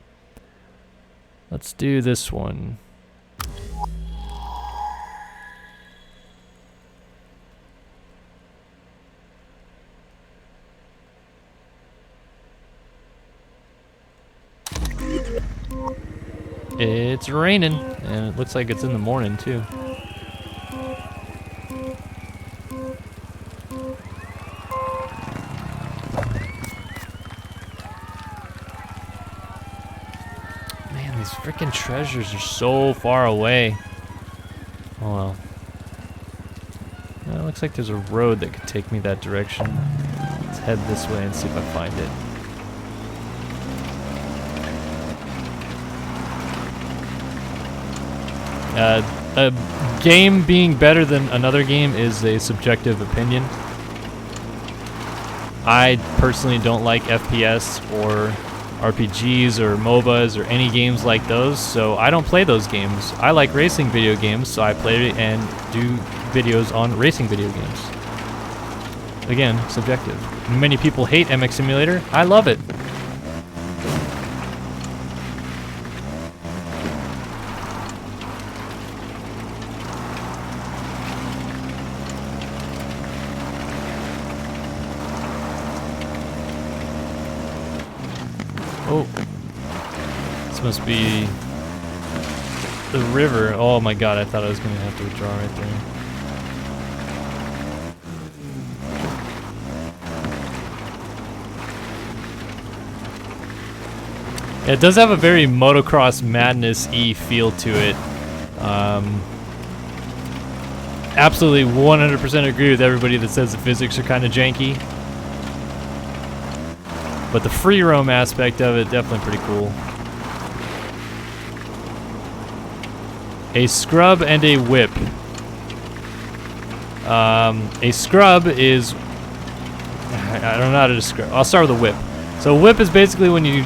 Let's do this one. It's raining, and it looks like it's in the morning too. These freaking treasures are so far away. Oh well. Well, it looks like there's a road that could take me that direction. Let's head this way and see if I find it. A game being better than another game is a subjective opinion. I personally don't like FPS or RPGs or MOBAs or any games like those, so I don't play those games. I like racing video games, so I play and do videos on racing video games. Again, subjective. Many people hate MX Simulator. I love it. Oh, this must be the river. Oh my god, I thought I was going to have to withdraw right there. It does have a very Motocross Madness-y feel to it. Absolutely 100% agree with everybody that says the physics are kind of janky. But the free roam aspect of it, definitely pretty cool. A scrub and a whip. A scrub is... I don't know how to describe... I'll start with a whip. So a whip is basically when you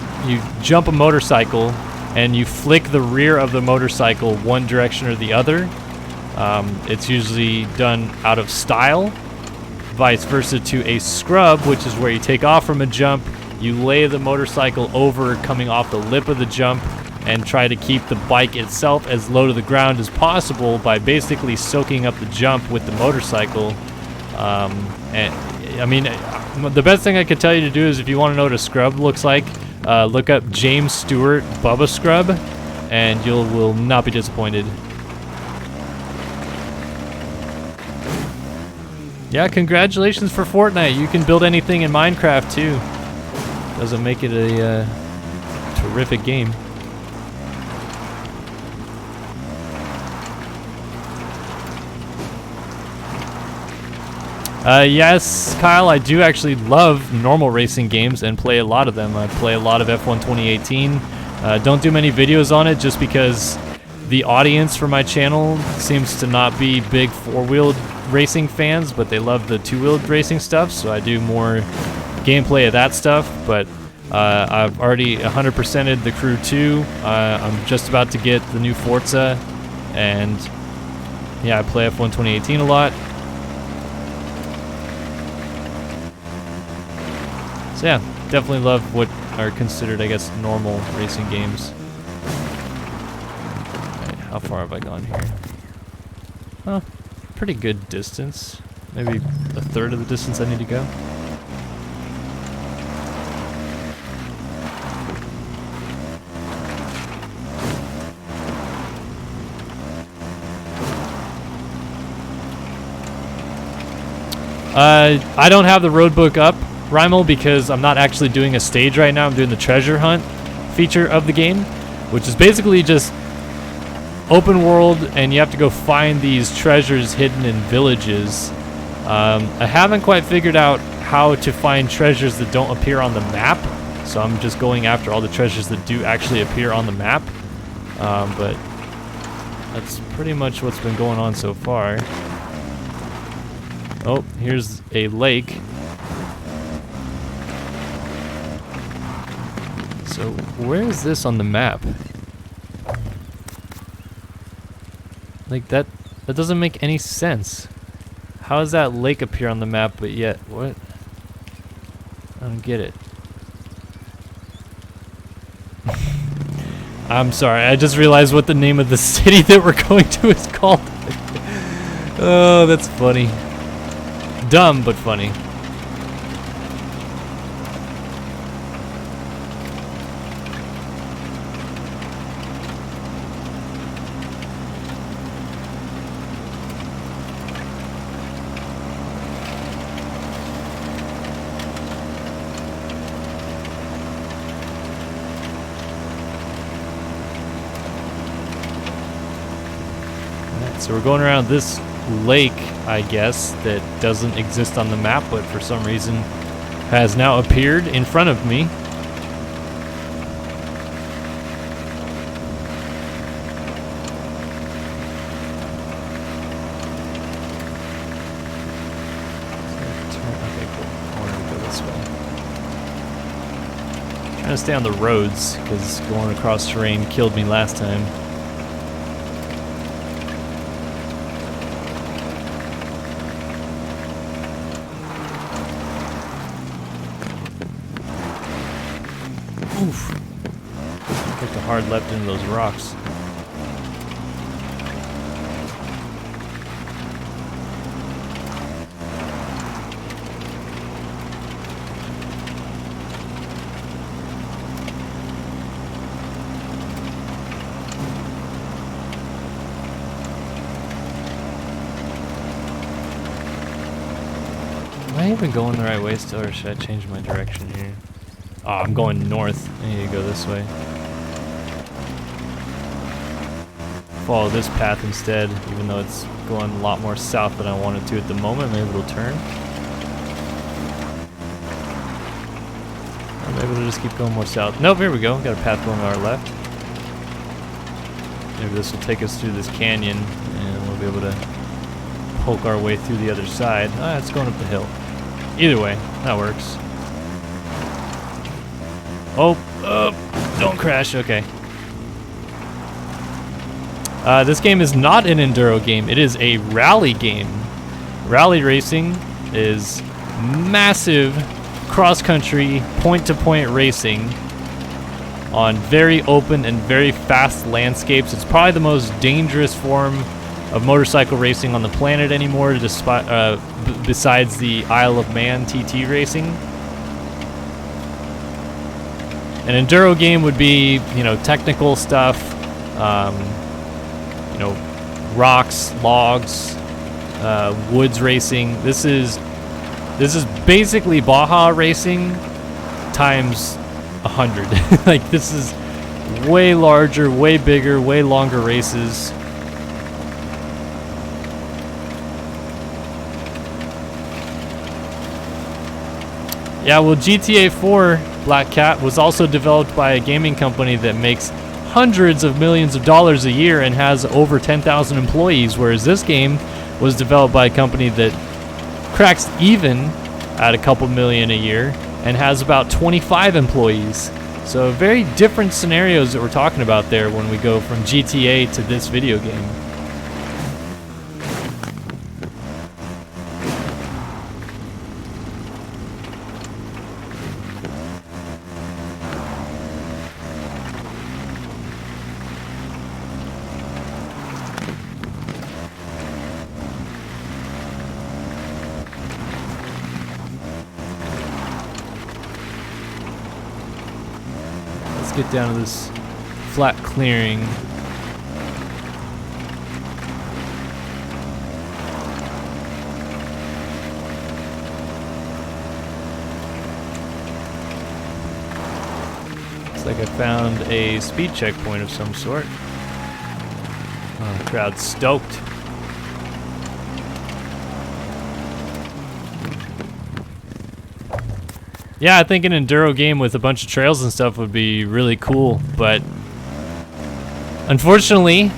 jump a motorcycle and you flick the rear of the motorcycle one direction or the other. It's usually done out of style. Vice versa to a scrub, which is where you take off from a jump. You lay the motorcycle over coming off the lip of the jump and try to keep the bike itself as low to the ground as possible by basically soaking up the jump with the motorcycle. And I mean, the best thing I could tell you to do is if you want to know what a scrub looks like, look up James Stewart Bubba Scrub and you will not be disappointed. Yeah, congratulations for Fortnite. You can build anything in Minecraft too. Doesn't make it a terrific game. Yes, Kyle, I do actually love normal racing games and play a lot of them. I play a lot of F1 2018. Don't do many videos on it just because the audience for my channel seems to not be big four-wheeled racing fans, but they love the two-wheeled racing stuff, so I do more gameplay of that stuff. But I've already 100%ed the Crew 2. I'm just about to get the new Forza, and yeah, I play F1 2018 a lot. So yeah, definitely love what are considered, I guess, normal racing games. Alright, how far have I gone here? Oh, pretty good distance. Maybe a third of the distance I need to go. I don't have the road book up, Rymel, because I'm not actually doing a stage right now. I'm doing the treasure hunt feature of the game, which is basically just open world, and you have to go find these treasures hidden in villages. I haven't quite figured out how to find treasures that don't appear on the map, so I'm just going after all the treasures that do actually appear on the map. But that's pretty much what's been going on so far. Oh, here's a lake. So, where is this on the map? Like, that doesn't make any sense. How does that lake appear on the map, but yet, what? I don't get it. I'm sorry, I just realized what the name of the city that we're going to is called. Oh, that's funny. Dumb, but funny. So we're going around this lake, I guess, that doesn't exist on the map, but for some reason has now appeared in front of me. Okay, cool. I want to go this way. I'm trying to stay on the roads, because going across terrain killed me last time. Oof. Took a hard left into those rocks. Am I even going the right way still, or should I change my direction here? Oh, I'm going north. I need to go this way. Follow this path instead, even though it's going a lot more south than I wanted to at the moment. Maybe it'll turn. Or maybe it'll just keep going more south. Nope, here we go. Got a path going to our left. Maybe this will take us through this canyon, and we'll be able to poke our way through the other side. Ah, it's going up the hill. Either way, that works. Oh, don't crash, okay. This game is not an enduro game, it is a rally game. Rally racing is massive cross-country, point-to-point racing on very open and very fast landscapes. It's probably the most dangerous form of motorcycle racing on the planet anymore, besides the Isle of Man TT racing. An enduro game would be, you know, technical stuff, you know, rocks, logs, woods racing. This is basically Baja racing times 100. Like, this is way larger, way bigger, way longer races. Yeah, well, GTA 4 Black Cat was also developed by a gaming company that makes hundreds of millions of dollars a year and has over 10,000 employees, whereas this game was developed by a company that cracks even at a couple million a year and has about 25 employees. So very different scenarios that we're talking about there when we go from GTA to this video game. Let's get down to this flat clearing. Looks like I found a speed checkpoint of some sort. Oh, the crowd's stoked. Yeah, I think an enduro game with a bunch of trails and stuff would be really cool, but unfortunately,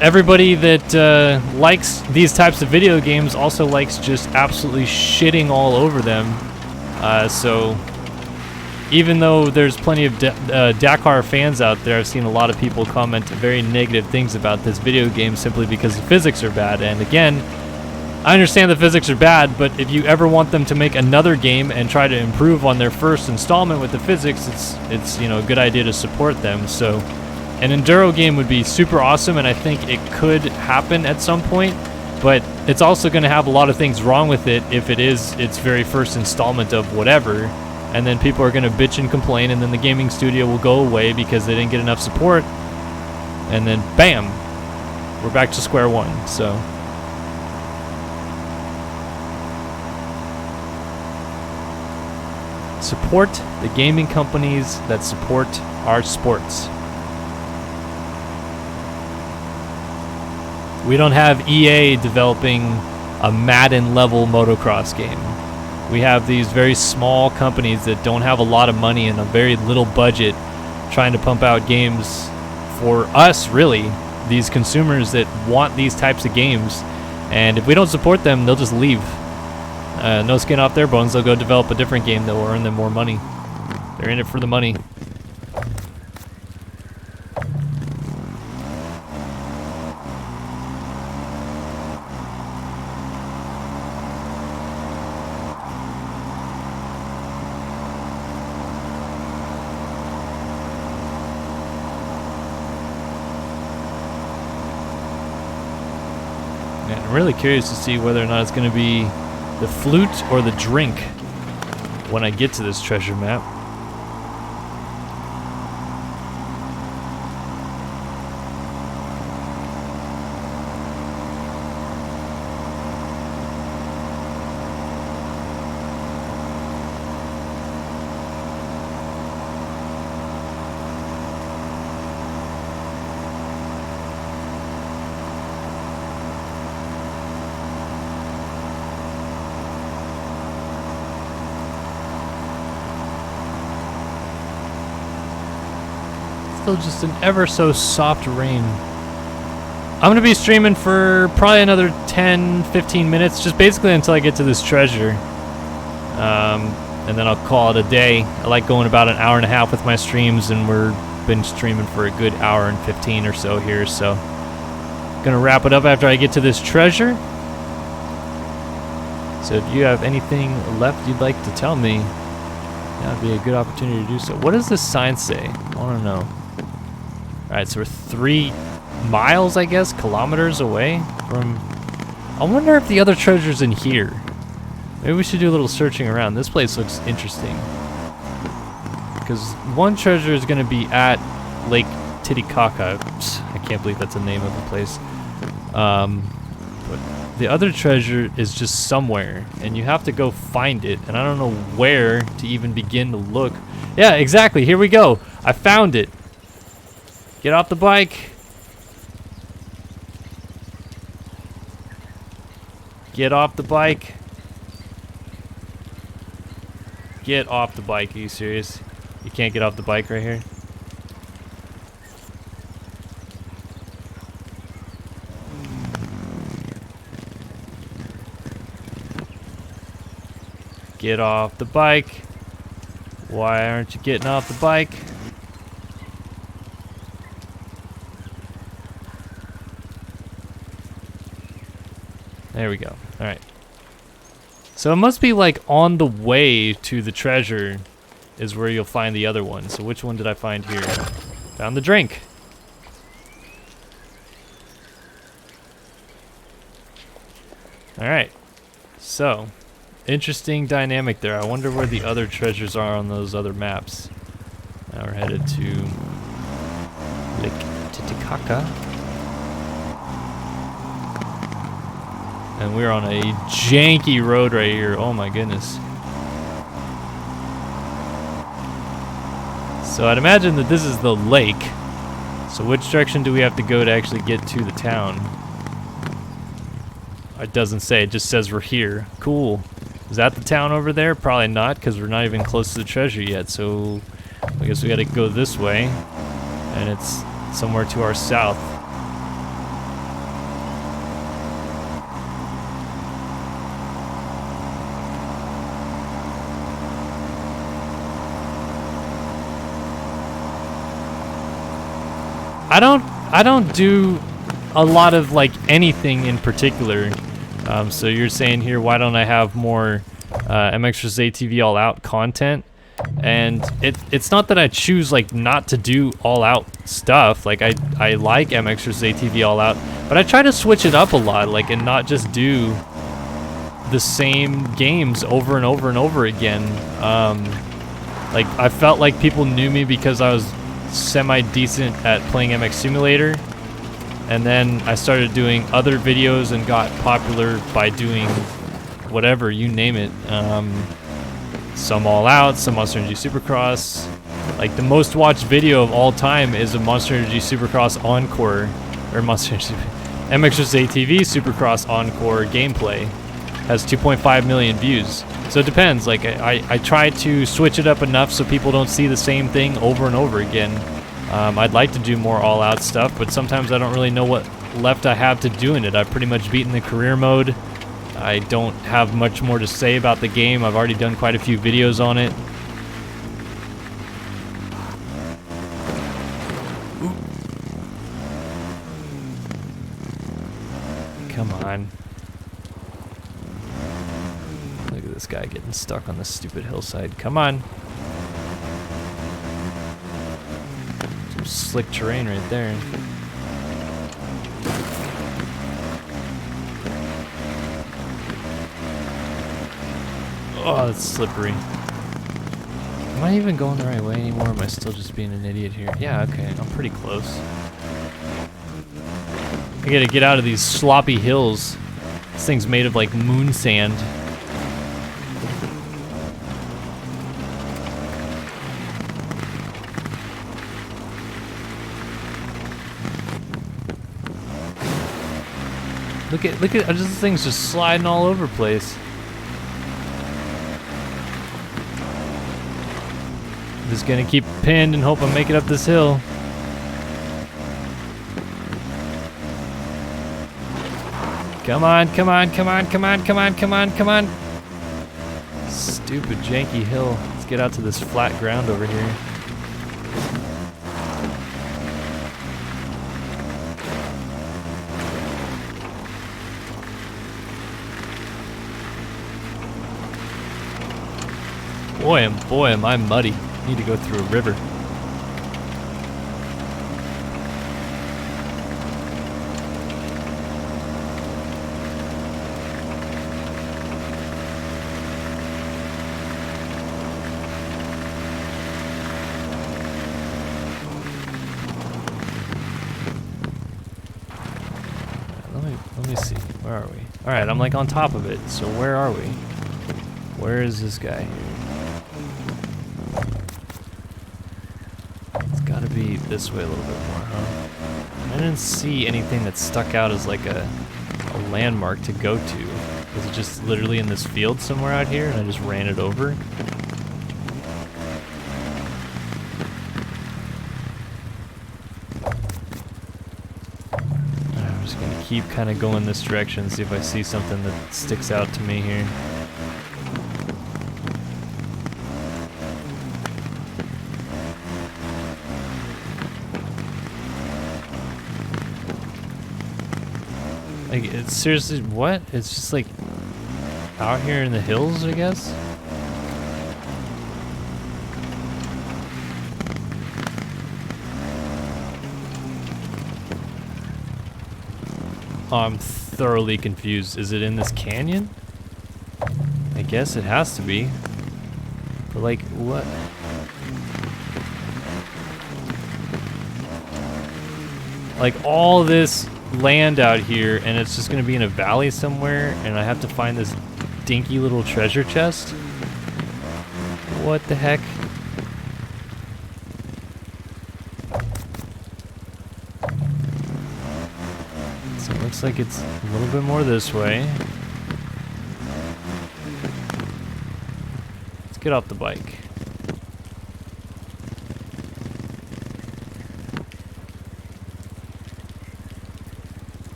everybody that likes these types of video games also likes just absolutely shitting all over them. So even though there's plenty of Dakar fans out there, I've seen a lot of people comment very negative things about this video game simply because the physics are bad. And again, I understand the physics are bad, but if you ever want them to make another game and try to improve on their first installment with the physics, it's you know, a good idea to support them. So an enduro game would be super awesome, and I think it could happen at some point, but it's also going to have a lot of things wrong with it if it is its very first installment of whatever, and then people are going to bitch and complain, and then the gaming studio will go away because they didn't get enough support, and then bam, we're back to square one. So support the gaming companies that support our sports. We don't have EA developing a Madden level motocross game. We have these very small companies that don't have a lot of money and a very little budget trying to pump out games for us, really, these consumers that want these types of games. And if we don't support them, they'll just leave. No skin off their bones, they'll go develop a different game that will earn them more money. They're in it for the money. And I'm really curious to see whether or not it's going to be the flute or the drink when I get to this treasure map. Just an ever so soft rain. I'm gonna be streaming for probably another 10-15 minutes, just basically until I get to this treasure, and then I'll call it a day. I like going about an hour and a half with my streams, and we've been streaming for a good hour and 15 or so here, so gonna wrap it up after I get to this treasure. So if you have anything left you'd like to tell me, that would be a good opportunity to do so. What does this sign say? I want to know. Alright, so we're 3 miles, I guess, kilometers away from... I wonder if the other treasure's in here. Maybe we should do a little searching around. This place looks interesting. Because one treasure is going to be at Lake Titicaca. I can't believe that's the name of the place. But the other treasure is just somewhere, and you have to go find it, and I don't know where to even begin to look. Yeah, exactly. Here we go. I found it. Get off the bike. Get off the bike. Get off the bike. Are you serious? You can't get off the bike right here? Get off the bike. Why aren't you getting off the bike? There we go. All right. So it must be like on the way to the treasure is where you'll find the other one. So which one did I find here? Found the drink. All right. So interesting dynamic there. I wonder where the other treasures are on those other maps. Now we're headed to Lake Titicaca. And we're on a janky road right here. Oh my goodness. So I'd imagine that this is the lake. So which direction do we have to go to actually get to the town? It doesn't say, it just says we're here. Cool. Is that the town over there? Probably not, because we're not even close to the treasure yet. So I guess we gotta go this way. And it's somewhere to our south. I don't do a lot of like anything in particular. So you're saying here, why don't I have more MX's ATV All Out content? And it's not that I choose like not to do all out stuff. Like I like MX's ATV All Out, but I try to switch it up a lot, like, and not just do the same games over and over and over again. Like I felt like people knew me because I was semi-decent at playing MX Simulator, and then I started doing other videos and got popular by doing whatever, you name it. Some All Out, some Monster Energy Supercross. Like the most watched video of all time is a Monster Energy Supercross Encore, or Monster Energy MX's ATV Supercross Encore gameplay. Has 2.5 million views. So it depends. Like I try to switch it up enough so people don't see the same thing over and over again. I'd like to do more all-out stuff, but sometimes I don't really know what left I have to do in it. I've pretty much beaten the career mode. I don't have much more to say about the game. I've already done quite a few videos on it. Come on. Look at this guy getting stuck on this stupid hillside. Come on. Some slick terrain right there. Oh, that's slippery. Am I even going the right way anymore? Or am I still just being an idiot here? Yeah, okay, I'm pretty close. I gotta get out of these sloppy hills. This thing's made of like moon sand. Look at this thing's just sliding all over the place. I'm just gonna keep pinned and hope I make it up this hill. Come on, come on, come on, come on, come on, come on, come on. Stupid janky hill. Let's get out to this flat ground over here. Boy, am I muddy. Need to go through a river. Let me see. Where are we? All right, I'm like on top of it. So where are we? Where is this guy? Gotta be this way a little bit more, huh? I didn't see anything that stuck out as like a landmark to go to. Was it just literally in this field somewhere out here and I just ran it over? keep kind of going this direction, see if I see something that sticks out to me here. Like, it's seriously, what? It's just like out here in the hills, I guess? Oh, I'm thoroughly confused. Is it in this canyon? I guess it has to be. But like, what? Like all this land out here, and it's just gonna be in a valley somewhere, and I have to find this dinky little treasure chest? What the heck? So it looks like it's a little bit more this way. Let's get off the bike.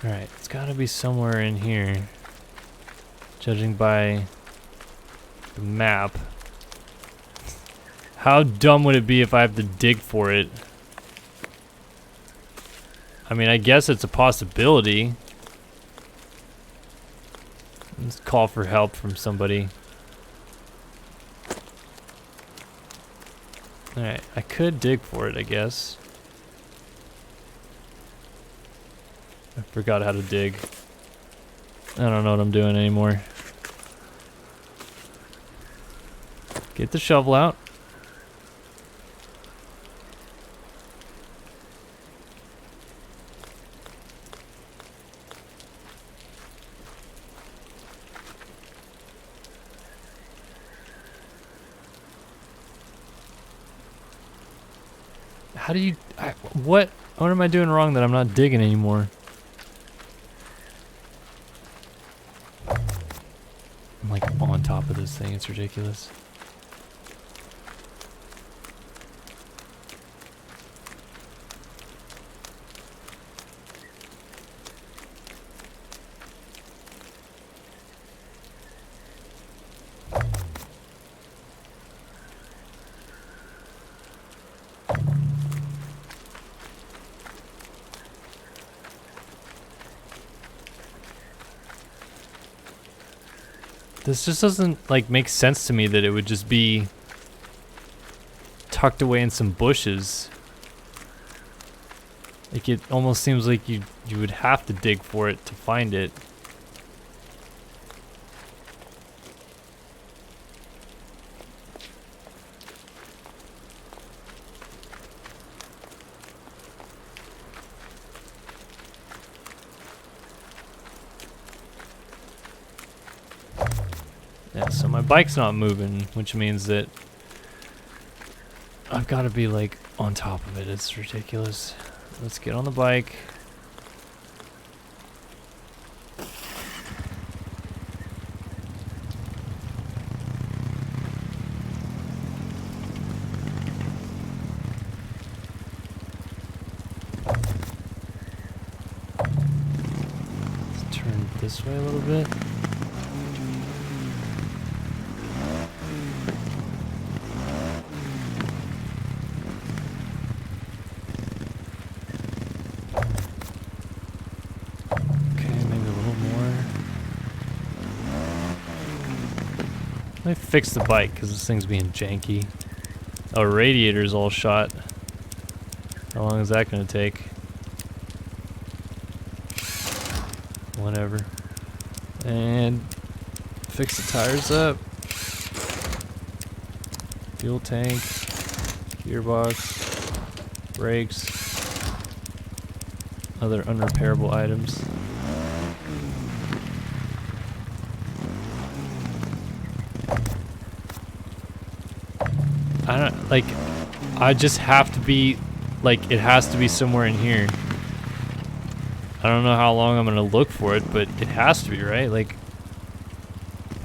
Alright, it's gotta be somewhere in here. Judging by the map. How dumb would it be if I have to dig for it? I mean, I guess it's a possibility. Let's call for help from somebody. Alright, I could dig for it, I guess. I forgot how to dig. I don't know what I'm doing anymore. Get the shovel out. How do you... what am I doing wrong that I'm not digging anymore? I'm like on top of this thing, it's ridiculous. This just doesn't like make sense to me that it would just be tucked away in some bushes. Like it almost seems like you would have to dig for it to find it. Yeah, so my bike's not moving, which means that I've got to be like on top of it. It's ridiculous. Let's get on the bike. Let's turn this way a little bit. Let me fix the bike because this thing's being janky. Oh, radiator's all shot. How long is that going to take? Whatever. And fix the tires up. Fuel tank. Gearbox. Brakes. Other unrepairable items. I don't, like, I just have to be, like, it has to be somewhere in here. I don't know how long I'm gonna look for it, but it has to be, right? Like,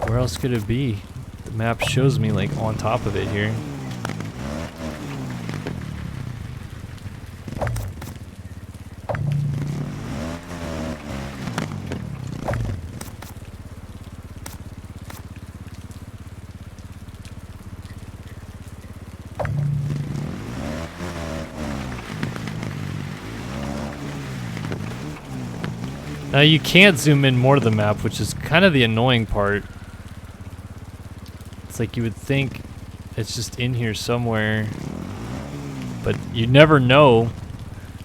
Where else could it be? The map shows me like on top of it here. Now you can't zoom in more to the map, which is kind of the annoying part. It's like you would think it's just in here somewhere, but you never know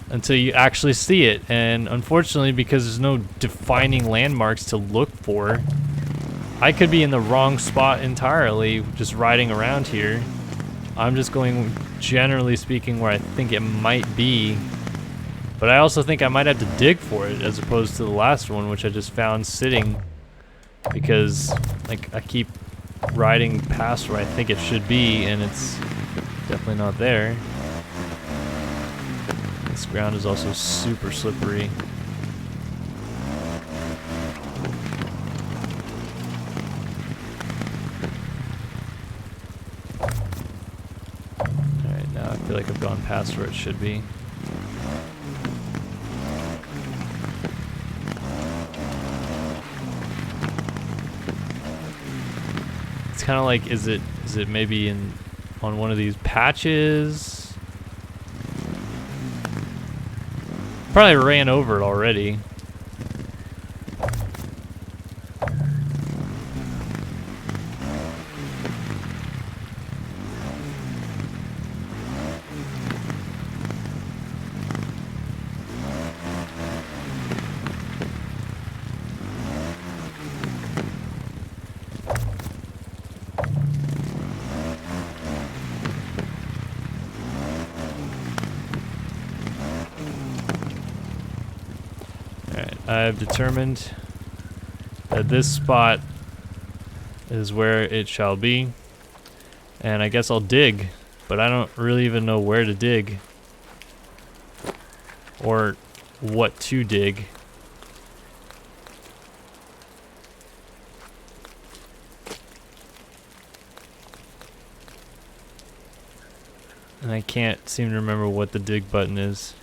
until you actually see it. And unfortunately, because there's no defining landmarks to look for, I could be in the wrong spot entirely just riding around here. I'm just going, generally speaking, where I think it might be. But I also think I might have to dig for it as opposed to the last one, which I just found sitting because like I keep riding past where I think it should be and it's definitely not there. This ground is also super slippery. Alright, now I feel like I've gone past where it should be. It's kind of like, is it maybe on one of these patches? Probably ran over it already. I've determined that this spot is where it shall be, and I guess I'll dig, but I don't really even know where to dig or what to dig. And I can't seem to remember what the dig button is.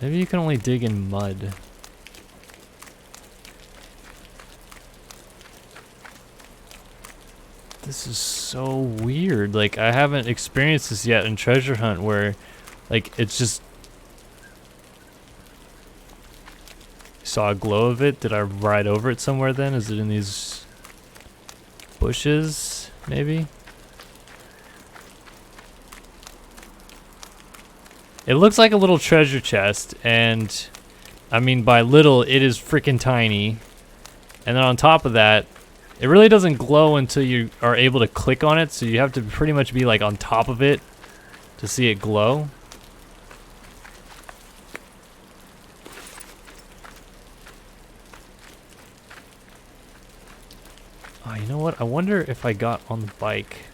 Maybe you can only dig in mud. This is so weird. Like, I haven't experienced this yet in Treasure Hunt where, like, it's just... Saw a glow of it? Did I ride over it somewhere then? Is it in these bushes, maybe? It looks like a little treasure chest, and I mean by little, it is freaking tiny. And then on top of that, it really doesn't glow until you are able to click on it, so you have to pretty much be like on top of it to see it glow. Oh, you know what? I wonder if I got on the bike.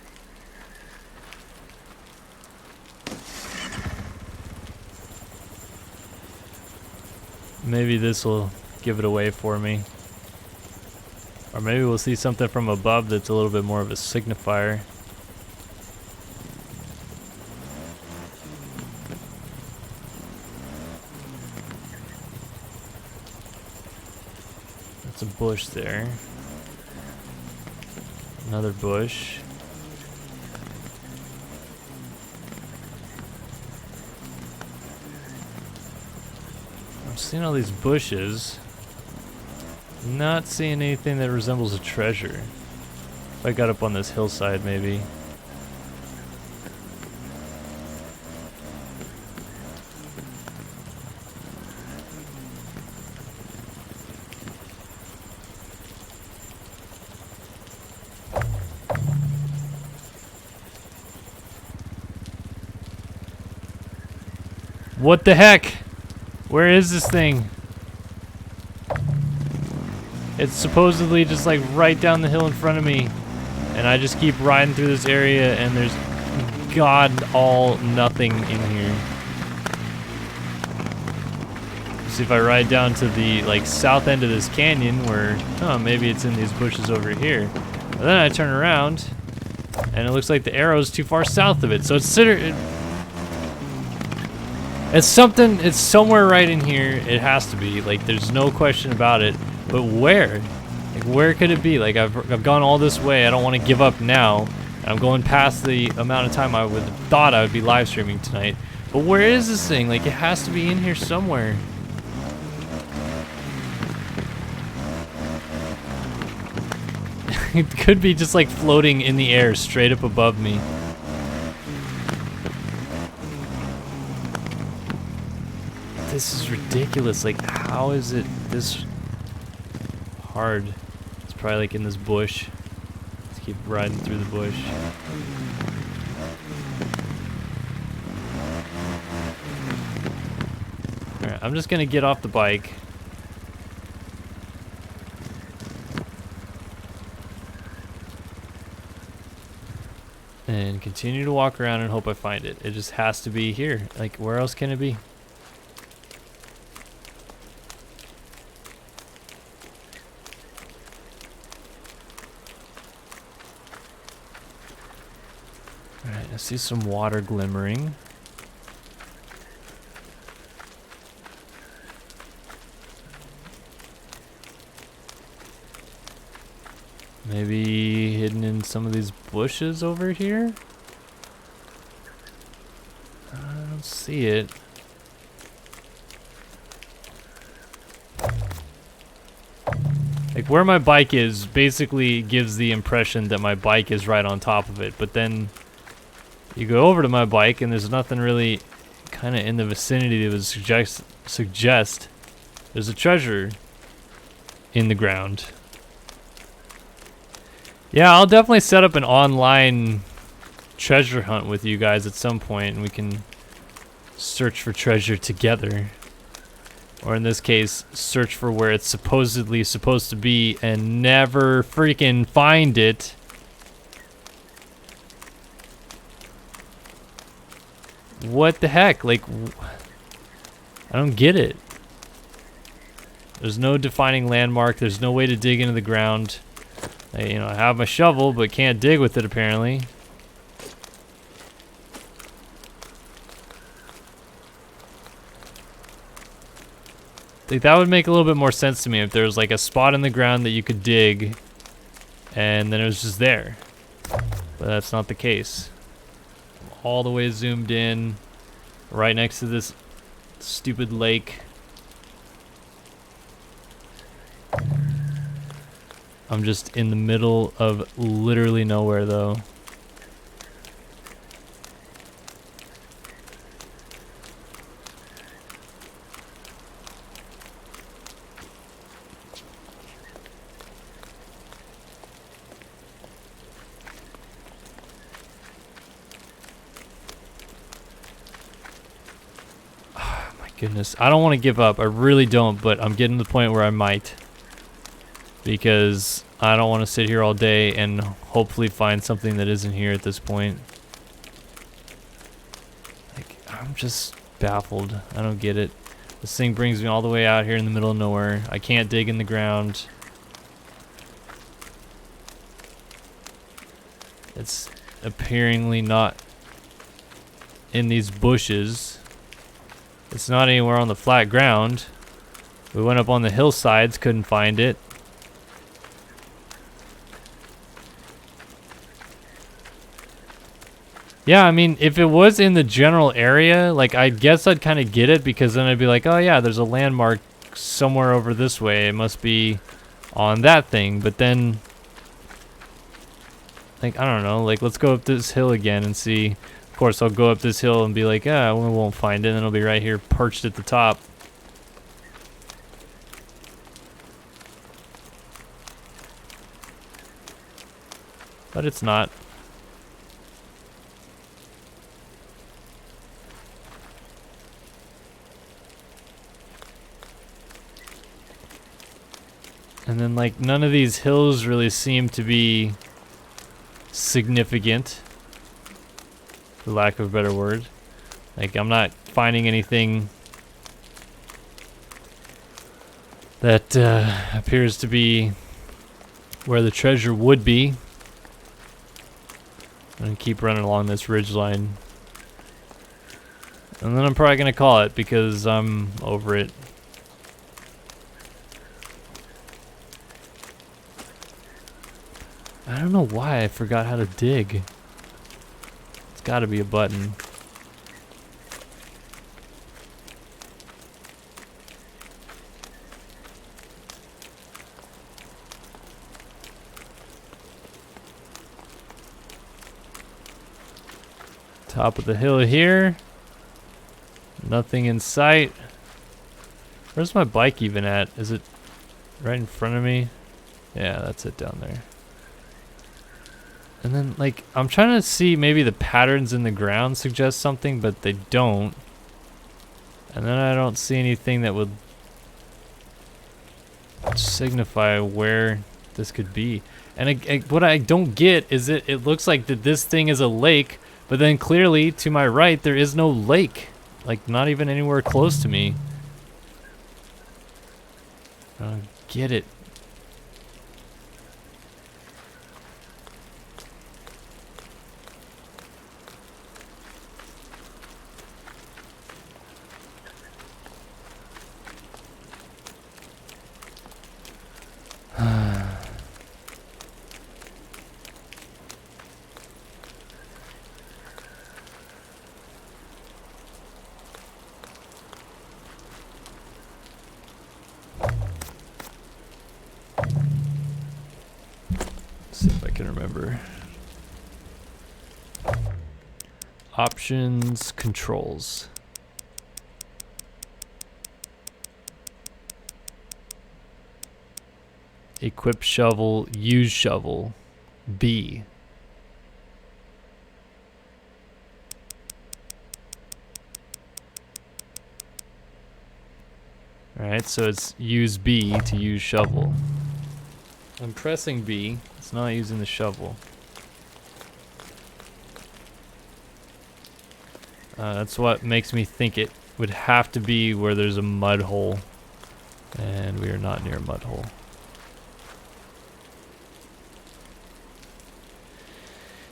Maybe this will give it away for me. Or maybe we'll see something from above that's a little bit more of a signifier. That's a bush there. Another bush. I'm seeing all these bushes. Not seeing anything that resembles a treasure. If I got up on this hillside, maybe. What the heck? Where is this thing? It's supposedly just like right down the hill in front of me. And I just keep riding through this area and there's god all nothing in here. See if I ride down to the like south end of this canyon where, oh, maybe it's in these bushes over here. But then I turn around and it looks like the arrow's too far south of it. So it's something, it's somewhere right in here. It has to be, like, there's no question about it. But where? Like, where could it be? Like, I've gone all this way. I don't want to give up now. And I'm going past the amount of time I would have thought I would be live streaming tonight. But where is this thing? Like, it has to be in here somewhere. It could be just like floating in the air straight up above me. This is ridiculous. Like, how is it this hard? It's probably like in this bush. Let's keep riding through the bush. Alright, I'm just gonna get off the bike. And continue to walk around and hope I find it. It just has to be here. Like, where else can it be? Alright, I see some water glimmering. Maybe hidden in some of these bushes over here? I don't see it. Like, where my bike is basically gives the impression that my bike is right on top of it, but then you go over to my bike and there's nothing really kind of in the vicinity that would suggest there's a treasure in the ground. Yeah, I'll definitely set up an online treasure hunt with you guys at some point, and we can search for treasure together. Or in this case, search for where it's supposedly supposed to be and never freaking find it. What the heck? Like, I don't get it. There's no defining landmark. There's no way to dig into the ground. You know, I have my shovel, but can't dig with it apparently. Like, that would make a little bit more sense to me if there was like a spot in the ground that you could dig and then it was just there. But that's not the case. I'm all the way zoomed in, right next to this stupid lake. I'm just in the middle of literally nowhere though. Goodness, I don't want to give up. I really don't, but I'm getting to the point where I might. Because I don't want to sit here all day and hopefully find something that isn't here at this point. Like, I'm just baffled. I don't get it. This thing brings me all the way out here in the middle of nowhere. I can't dig in the ground. It's apparently not in these bushes. It's not anywhere on the flat ground. We went up on the hillsides, couldn't find it. Yeah, I mean, if it was in the general area, like, I guess I'd kind of get it, because then I'd be like, oh yeah, there's a landmark somewhere over this way. It must be on that thing. But then, like, I don't know, like, let's go up this hill again and see. Of course, I'll go up this hill and be like, ah, we won't find it, and it'll be right here perched at the top. But it's not. And then, like, none of these hills really seem to be significant, for lack of a better word. Like, I'm not finding anything That appears to be where the treasure would be. I'm gonna keep running along this ridgeline. And then I'm probably gonna call it because I'm over it. I don't know why I forgot how to dig. It's gotta be a button. Top of the hill here. Nothing in sight. Where's my bike even at? Is it right in front of me? Yeah, that's it down there. And then, like, I'm trying to see maybe the patterns in the ground suggest something, but they don't. And then I don't see anything that would signify where this could be. And what I don't get is it looks like that this thing is a lake, but then clearly to my right there is no lake. Like, not even anywhere close to me. I don't get it. See if I can remember. Options, controls. Equip shovel, use shovel, B. Alright, so it's use B to use shovel. I'm pressing B, it's not using the shovel. That's what makes me think it would have to be where there's a mud hole. And we are not near a mud hole.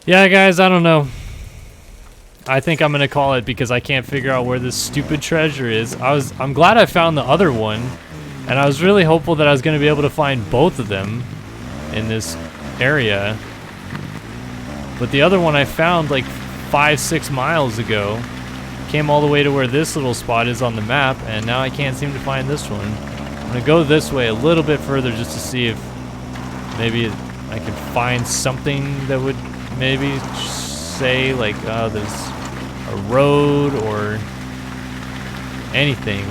Yeah, guys, I don't know. I think I'm gonna call it because I can't figure out where this stupid treasure is. I'm glad I found the other one, and I was really hopeful that I was gonna be able to find both of them in this area. But the other one I found like 5-6 miles ago. Came all the way to where this little spot is on the map, and now I can't seem to find this one. I'm gonna go this way a little bit further just to see if maybe I can find something that would maybe say like there's a road or anything,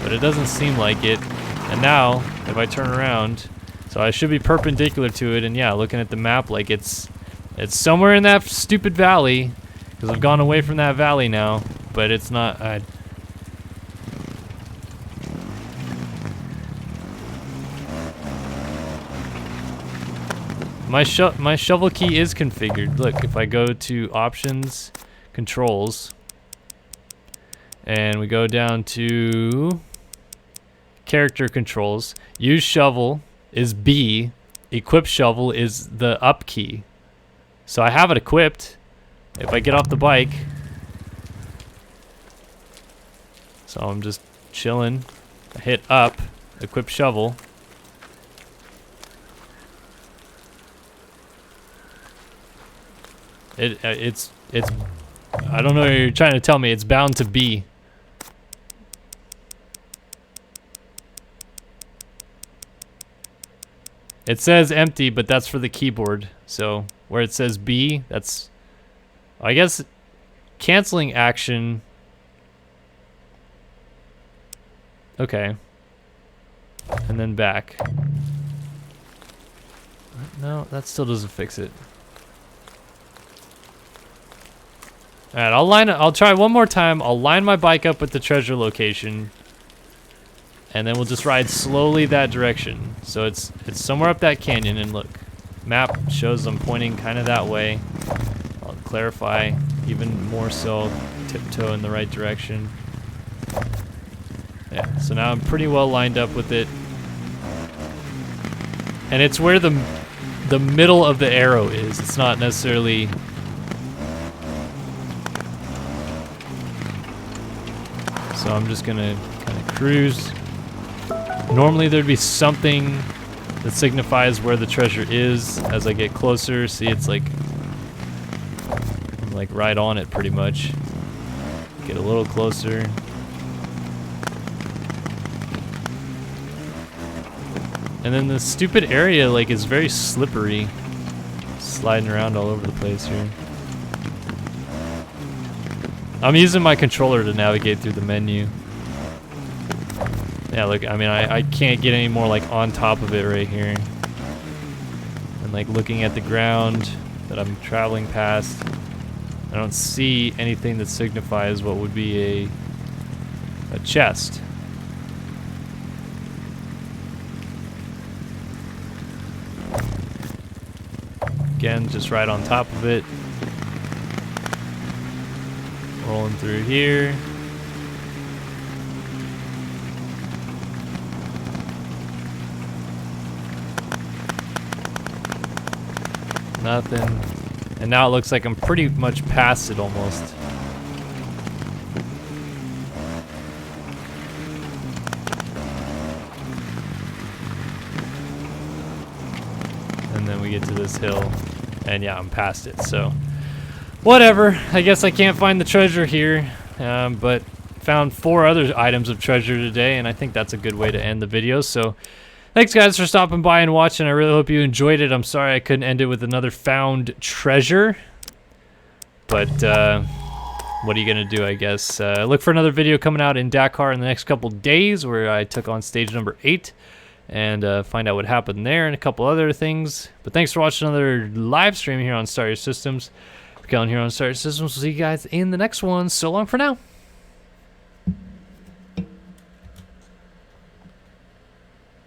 but it doesn't seem like it. And now if I turn around, so I should be perpendicular to it, and yeah, looking at the map, like it's somewhere in that stupid valley, because I've gone away from that valley now, but it's not. My shovel key is configured. Look, if I go to options, controls, and we go down to character controls, use shovel is B, equip shovel is the up key. So I have it equipped. If I get off the bike, so I'm just chilling, I hit up, equip shovel. It's I don't know what you're trying to tell me. It's bound to be. It says empty, but that's for the keyboard. So where it says B, that's, I guess, canceling action. Okay. And then back. No, that still doesn't fix it. Alright, I'll try one more time. I'll line my bike up with the treasure location, and then we'll just ride slowly that direction. So it's somewhere up that canyon, and look, map shows I'm pointing kind of that way. I'll clarify even more so, tiptoe in the right direction. Yeah, so now I'm pretty well lined up with it. And it's where the middle of the arrow is. It's not necessarily... So I'm just gonna kind of cruise. Normally there'd be something that signifies where the treasure is as I get closer. See, it's like I'm like right on it pretty much. Get a little closer. And then the stupid area like is very slippery. Sliding around all over the place here. I'm using my controller to navigate through the menu. Yeah, look, I mean, I can't get any more like on top of it right here. And like looking at the ground that I'm traveling past, I don't see anything that signifies what would be a chest. Again, just right on top of it. Rolling through here. Nothing. And now it looks like I'm pretty much past it almost. And then we get to this hill. And yeah, I'm past it, so... Whatever, I guess I can't find the treasure here, but found 4 other items of treasure today, and I think that's a good way to end the video. So thanks guys for stopping by and watching. I really hope you enjoyed it. I'm sorry I couldn't end it with another found treasure, but what are you gonna do, I guess. Look for another video coming out in Dakar in the next couple days where I took on stage number 8 and find out what happened there and a couple other things. But thanks for watching another live stream here on Start Your Systems. Callan here on Start Your Systems. We'll see you guys in the next one. So long for now.